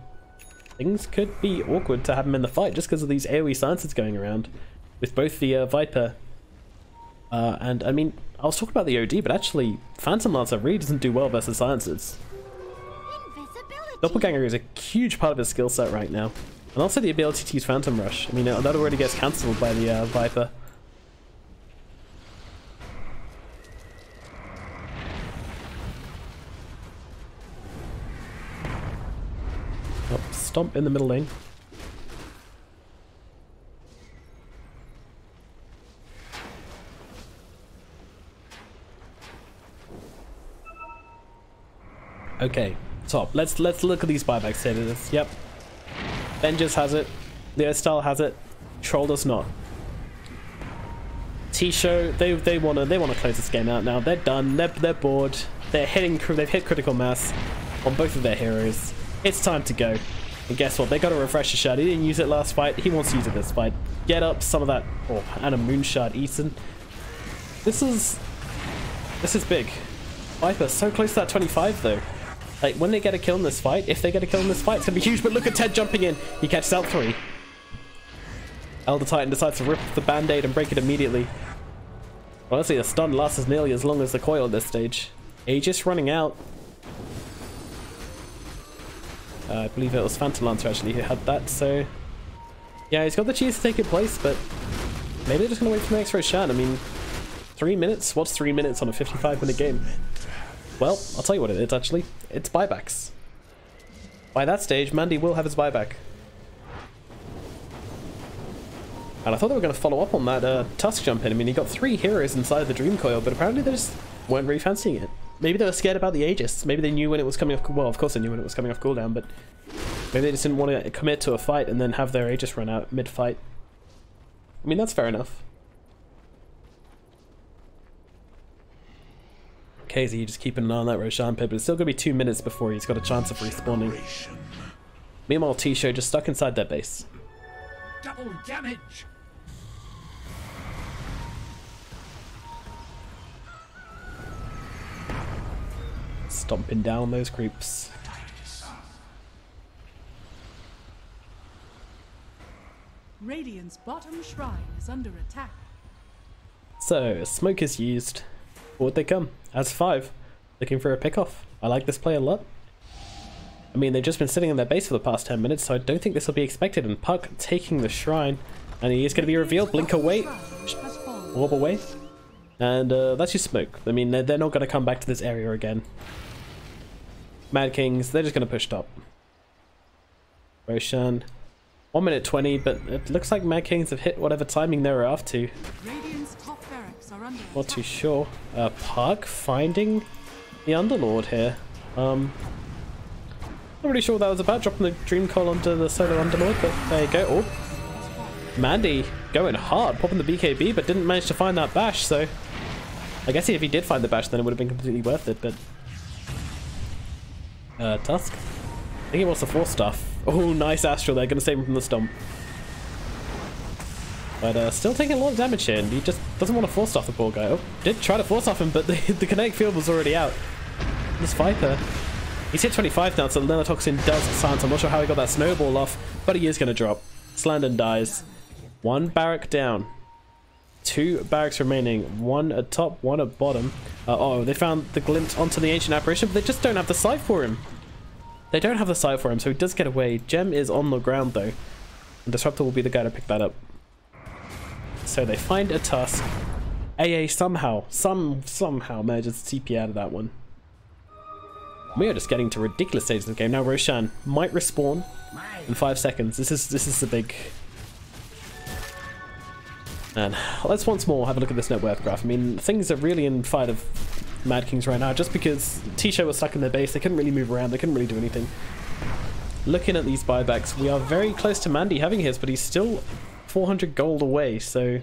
things could be awkward to have him in the fight just because of these AoE silences going around with both the Viper and I mean, I was talking about the OD, but actually Phantom Lancer really doesn't do well versus silences. Doppelganger is a huge part of his skill set right now, and also the ability to use Phantom Rush. I mean, that already gets cancelled by the Viper. Oh, stomp in the middle lane. Okay, top. Let's look at these buyback status. Yep. Vengeance has it. Leo Style has it. Troll does not. T-Show, they wanna close this game out now. They're done. They're bored. They've hit critical mass on both of their heroes. It's time to go. And guess what? They got a refresher shard. He didn't use it last fight. He wants to use it this fight. Get up some of that. Oh, and a moon shard eaten. This is big. Viper so close to that 25 though. Like when they get a kill in this fight, if they get a kill in this fight, it's gonna be huge. But look at Ted jumping in. He catches out 3. Elder Titan decides to rip the band-aid and break it immediately. Honestly, a stun lasts as nearly as long as the coil at this stage. Aegis running out. I believe it was Phantom Lancer actually who had that, so... Yeah, he's got the cheese to take it place, but... Maybe they're just gonna wait for the next shot. I mean... 3 minutes? What's 3 minutes on a 55-minute game? Well, I'll tell you what it is actually. It's buybacks. By that stage, Mandy will have his buyback. And I thought they were going to follow up on that Tusk jump in. I mean, he got 3 heroes inside the Dream Coil, but apparently they just weren't really fancying it. Maybe they were scared about the Aegis. Maybe they knew when it was coming off... Well, of course they knew when it was coming off cooldown, but... Maybe they just didn't want to commit to a fight and then have their Aegis run out mid-fight. I mean, that's fair enough. KZ just keeping an eye on that Roshan pit, but it's still going to be 2 minutes before he's got a chance of respawning. Meanwhile, T-Show just stuck inside their base. Double damage! Stomping down those creeps. Radiant's bottom shrine is under attack. So, smoke is used. Forward they come. As 5. Looking for a pick-off. I like this play a lot. I mean, they've just been sitting in their base for the past 10 minutes, so I don't think this will be expected. And Puck taking the shrine. And he is going to be revealed. Blink away. Orb away. And that's your smoke. I mean, they're not going to come back to this area again. Mad Kings, they're just going to push top. Roshan, 1 minute 20, but it looks like Mad Kings have hit whatever timing they were after. Radiant's top barracks are under Not too sure. Puck finding the Underlord here. Not really sure what that was about, dropping the Dream Coil onto the solo Underlord, but there you go. Oh, Mandy going hard, popping the BKB, but didn't manage to find that bash, so I guess if he did find the bash, then it would have been completely worth it, but... Tusk? I think he wants the Force Staff. Oh, nice Astral there, gonna save him from the stomp. But still taking a lot of damage here, and he just doesn't want to Force Staff the poor guy. Oh, did try to Force Staff him, but the kinetic field was already out. This Viper. He's hit 25 now, so the Nanotoxin does silence. I'm not sure how he got that snowball off, but he is gonna drop. Slandon dies. 1 barrack down. 2 barracks remaining. 1 at top, 1 at bottom. Oh, they found the glimpse onto the Ancient Apparition, but they just don't have the sight for him. They don't have the sight for him, so he does get away. Gem is on the ground, though. And Disruptor will be the guy to pick that up. So they find a Tusk. AA somehow manages to TP out of that one. We are just getting to ridiculous stages of the game. Now Roshan might respawn in 5 seconds. This is the big... And let's once more have a look at this net worth graph. I mean, things are really in fight of Mad Kings right now, just because T-Show was stuck in their base. They couldn't really move around. They couldn't really do anything. Looking at these buybacks, we are very close to Mandy having his, but he's still 400 gold away, so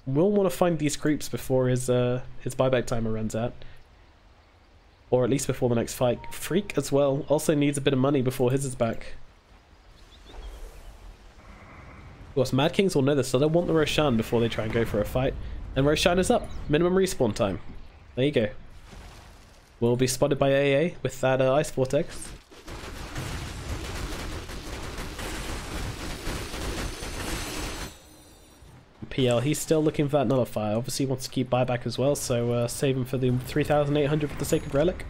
we'll want to find these creeps before his buyback timer runs out. Or at least before the next fight. Freak as well also needs a bit of money before his is back. Of course, Mad Kings will know this, so they'll want the Roshan before they try and go for a fight. And Roshan is up. Minimum respawn time. There you go. We'll be spotted by AA with that Ice Vortex. PL, he's still looking for that nullifier. Obviously he wants to keep buyback as well, so save him for the 3,800 for the sake of Relic.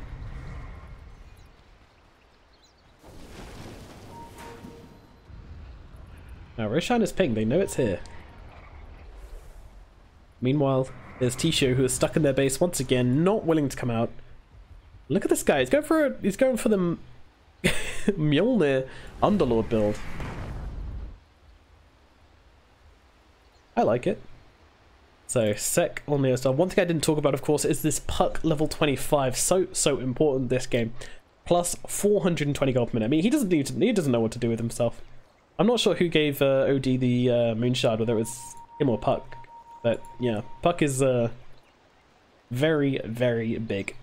Now Roshan is pinged, they know it's here. Meanwhile, there's T-Show who is stuck in their base once again, not willing to come out. Look at this guy, he's going for the Mjolnir Underlord build. I like it. So, Sec on the star. One thing I didn't talk about, of course, is this Puck level 25. So important this game. Plus 420 gold per minute. I mean, he doesn't know what to do with himself. I'm not sure who gave OD the Moonshard, whether it was him or Puck. But yeah, Puck is very, very big.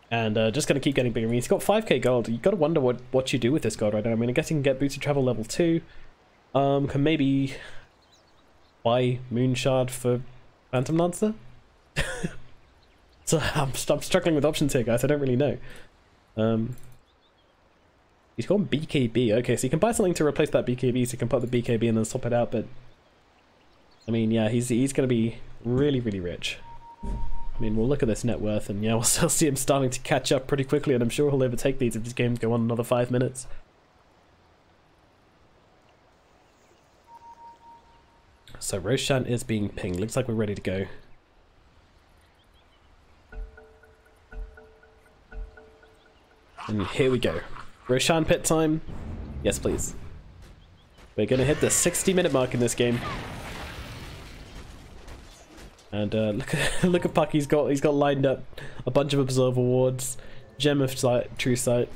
And just going to keep getting bigger. I mean, he's got 5k gold. You've got to wonder what you do with this gold right now. I mean, I guess you can get Boots of Travel level 2. Can maybe buy Moonshard for Phantom Lancer? So I'm struggling with options here, guys. I don't really know. He's got BKB. Okay, so you can buy something to replace that BKB, so you can put the BKB and then swap it out, but I mean, yeah, he's going to be really, really rich. I mean, we'll look at this net worth, and yeah, we'll still see him starting to catch up pretty quickly, and I'm sure he'll overtake these if these games go on another 5 minutes. So Roshan is being pinged. Looks like we're ready to go. And here we go. Roshan pit time. Yes, please. We're going to hit the 60-minute mark in this game. And look at Puck. He's got lined up a bunch of Observer Wards, Gem of Sight, True Sight.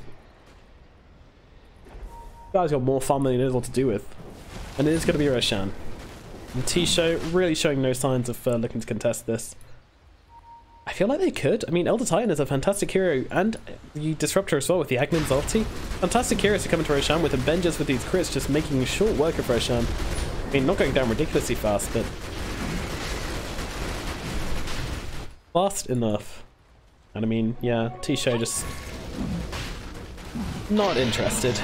Guy's got more fun than he knows what to do with. And it is going to be Roshan. And T-Show really showing no signs of looking to contest this. I feel like they could. I mean, Elder Titan is a fantastic hero, and the Disruptor as well with the Agnon's ulti. Fantastic heroes to come into Roshan with, and Benjas with these crits just making short work of Roshan. I mean, not going down ridiculously fast, but fast enough. And I mean, yeah, T-Show just not interested.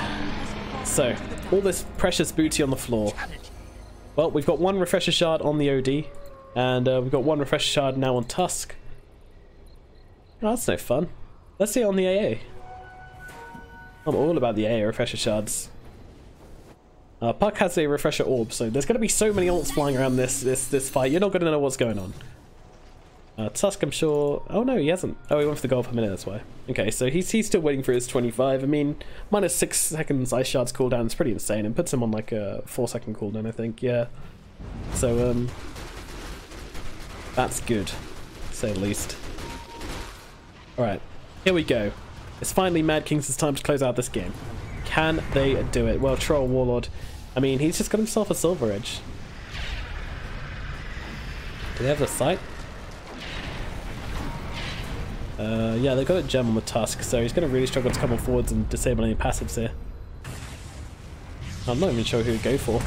So, all this precious booty on the floor. Well, we've got 1 Refresher Shard on the OD, and we've got 1 Refresher Shard now on Tusk. Oh, that's no fun. Let's see it on the AA. I'm all about the AA Refresher Shards. Puck has a Refresher Orb, so there's going to be so many ults flying around this fight, you're not going to know what's going on. Tusk, I'm sure. Oh no, he hasn't. Oh, he went for the gold per minute. That's why. Okay, so he's still waiting for his 25. I mean, minus 6 seconds ice shards cooldown is pretty insane, and puts him on like a 4-second cooldown, I think. Yeah. So that's good, to say the least. All right, here we go. It's finally Mad Kings' time to close out this game. Can they do it? Well, Troll Warlord. I mean, he's just got himself a Silver Edge. Do they have the sight? Yeah, they've got a gem on the Tusk, so he's going to really struggle to come on forwards and disable any passives here. I'm not even sure who to go for.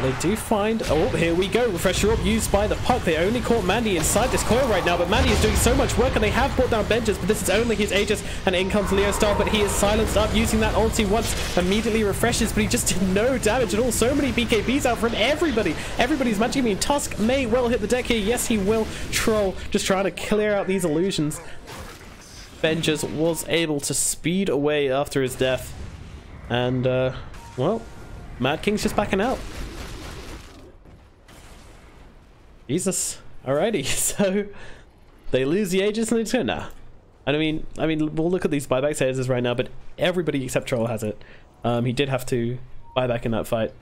They do find... Oh, here we go. Refresher Orb used by the Puck. They only caught Mandy inside this coil right now, but Mandy is doing so much work, and they have brought down Benches, but this is only his Aegis, and in comes Leo Star, but he is silenced up using that ulti once, immediately refreshes, but he just did no damage at all. So many BKBs out from everybody. Everybody's matching. I mean, Tusk may well hit the deck here. Yes, he will. Troll just trying to clear out these illusions. Benches was able to speed away after his death, and, well... Mad King's just backing out. Jesus. Alrighty, so they lose the Aegis and they turn now. And I mean, we'll look at these buyback stages right now, but everybody except Troll has it. He did have to buy back in that fight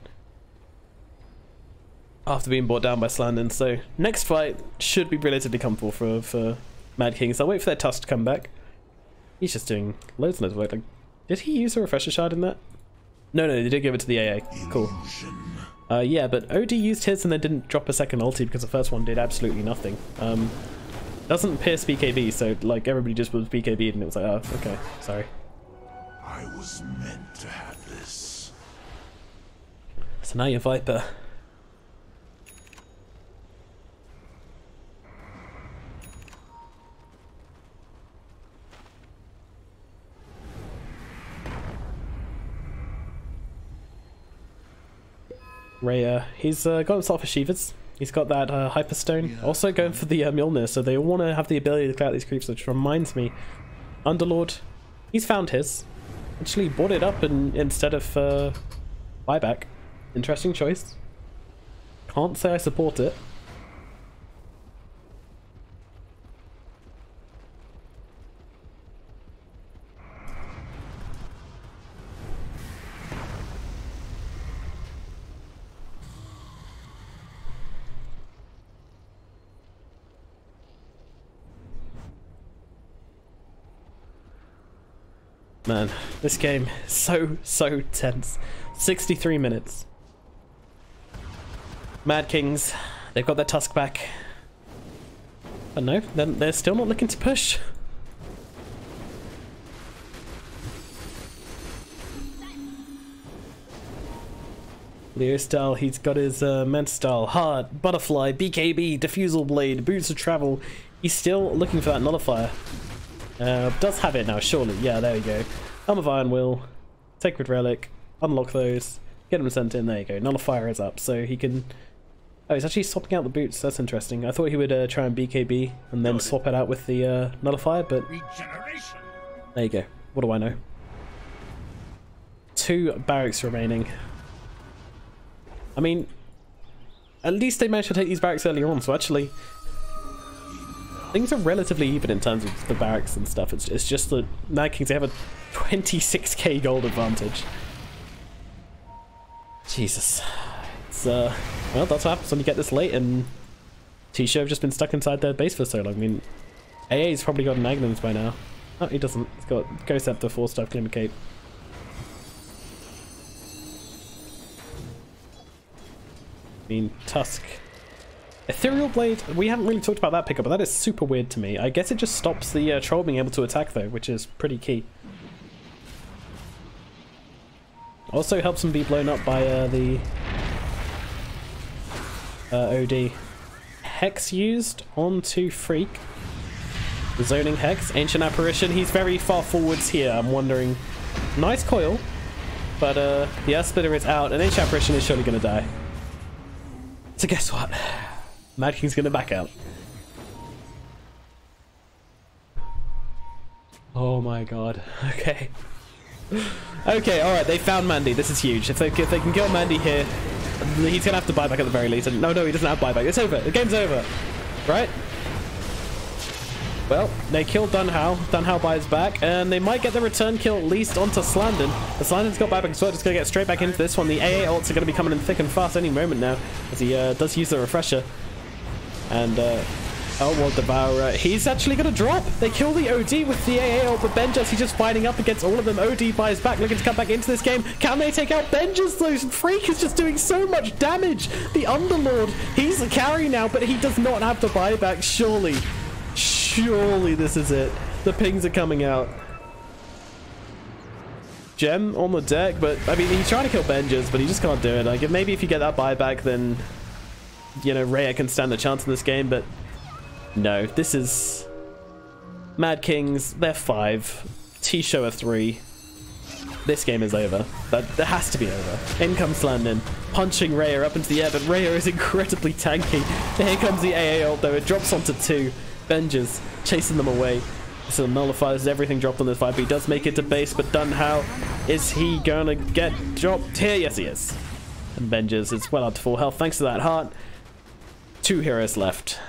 after being brought down by Slandon. So next fight should be relatively comfortable for Mad Kings. I'll wait for their Tusk to come back. He's just doing loads and loads of work. Like, did he use a refresher shard in that? No, they did give it to the AA. Cool. Yeah, but OD used his and then didn't drop a second ulti because the first one did absolutely nothing. Doesn't pierce BKB, so like everybody just was BKB'd and it was like, oh, okay, sorry. I was meant to have this. So now you're Viper. Raya, he's got himself a Shivas. He's got that Hyperstone. Also going for the Mjolnir, so they all want to have the ability to clear out these creeps, which reminds me, Underlord, he's found his. Actually bought it up instead of buyback. Interesting choice. Can't say I support it. Man, this game is so tense. 63 minutes. Mad Kings, they've got their Tusk back. But no, they're still not looking to push. Leo style, he's got his Manta style, Heart, Butterfly, BKB, Diffusal Blade, Boots of Travel. He's still looking for that Nullifier. Does have it now, surely. Yeah, there we go. Helm of Iron Will, Sacred Relic, unlock those, get him sent in. There you go. Nullifier is up, so he can... Oh, he's actually swapping out the boots. That's interesting. I thought he would try and BKB and then swap it out with the Nullifier, but... There you go. What do I know? 2 barracks remaining. I mean, at least they managed to take these barracks earlier on, so actually... Things are relatively even in terms of the barracks and stuff. It's just that Mad Kings, they have a 26k gold advantage. Jesus. It's, well, that's what happens when you get this late, and T-Show have just been stuck inside their base for so long. I mean, AA's probably got Magnums by now. No, he doesn't. He's got Ghost Scepter, 4-star Glimmer Cape. I mean, Tusk. Ethereal Blade, we haven't really talked about that pickup, but that is super weird to me. I guess it just stops the troll being able to attack though, which is pretty key. Also helps him be blown up by the OD. Hex used onto Freak. The zoning Hex, Ancient Apparition, he's very far forwards here, I'm wondering. Nice coil, but the Earth Splitter is out and Ancient Apparition is surely going to die. So guess what? Mad King's gonna back out. Oh my god. Okay. Okay, alright, they found Mandy. This is huge. If they can kill Mandy here, he's gonna have to buy back at the very least. And no, he doesn't have buyback. It's over. The game's over. Right? Well, they killed Dunhao. Dunhao buys back, and they might get the return kill at least onto Slandon. The Slandon's got buyback as well, just going to get straight back into this one. The AA ults are going to be coming in thick and fast any moment now, as he does use the refresher. And, oh, well, Devourer, he's actually going to drop. They kill the OD with the AA ult, but Benjas, he's just fighting up against all of them. OD buys back, looking to come back into this game. Can they take out Benjas, though? Freak is just doing so much damage. The Underlord, he's a carry now, but he does not have the buyback, surely. Surely this is it. The pings are coming out. Gem on the deck, but I mean, he's trying to kill Benjas, but he just can't do it. Like, maybe if you get that buyback, then, you know, Raya can stand a chance in this game, but no, this is Mad Kings. They're 5. T-Show are 3. This game is over. That has to be over. In comes Slandon, punching Raya up into the air, but Raya is incredibly tanky. Here comes the AA ult, though. It drops onto 2. Benjas chasing them away. So nullifies everything dropped on this fight, but he does make it to base. But Dunhao, is he gonna get dropped here? Yes, he is. And Benjas is well up to full health thanks to that heart. 2 heroes left.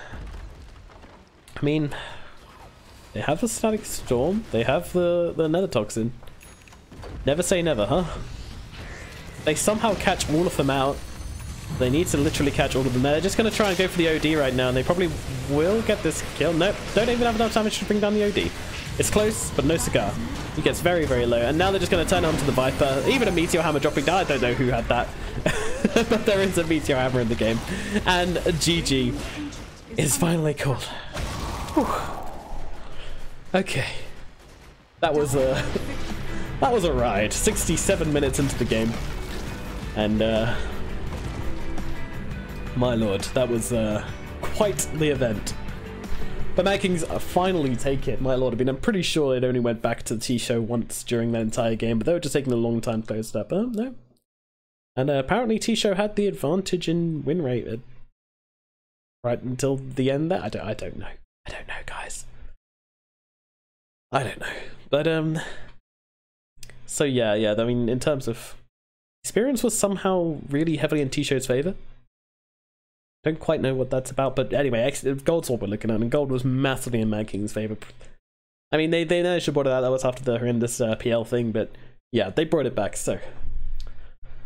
I mean, they have the Static Storm. They have the Nether Toxin. Never say never, huh? They somehow catch all of them out. They need to literally catch all of them. They're just going to try and go for the OD right now, and they probably will get this kill. Nope, don't even have enough damage to bring down the OD. It's close, but no cigar. He gets very, very low, and now they're just going to turn on to the Viper. Even a Meteor Hammer dropping down. I don't know who had that, but there is a Meteor Hammer in the game. And GG is finally called. Whew. Okay. That was a ride. 67 minutes into the game. And, my lord, that was quite the event. But Mad Kings finally take it, my lord. I mean, I'm pretty sure it only went back to the T-Show once during that entire game, but they were just taking a long time to close it up. No. And apparently T-Show had the advantage in win rate right until the end there. I don't know. I don't know, guys. I don't know. But, so yeah, I mean, in terms of experience was somehow really heavily in T-Show's favor. Don't quite know what that's about, but anyway, Gold's what we're looking at, and Gold was massively in Mad King's favor. I mean, they managed to brought it out. That was after the horrendous PL thing, but yeah, they brought it back. So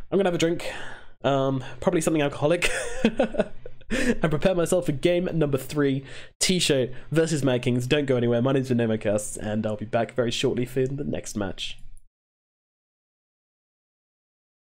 I'm gonna have a drink, probably something alcoholic, and prepare myself for game number 3, T-Show versus Mad Kings. Don't go anywhere. My name's been NomadCasts, and I'll be back very shortly for the next match.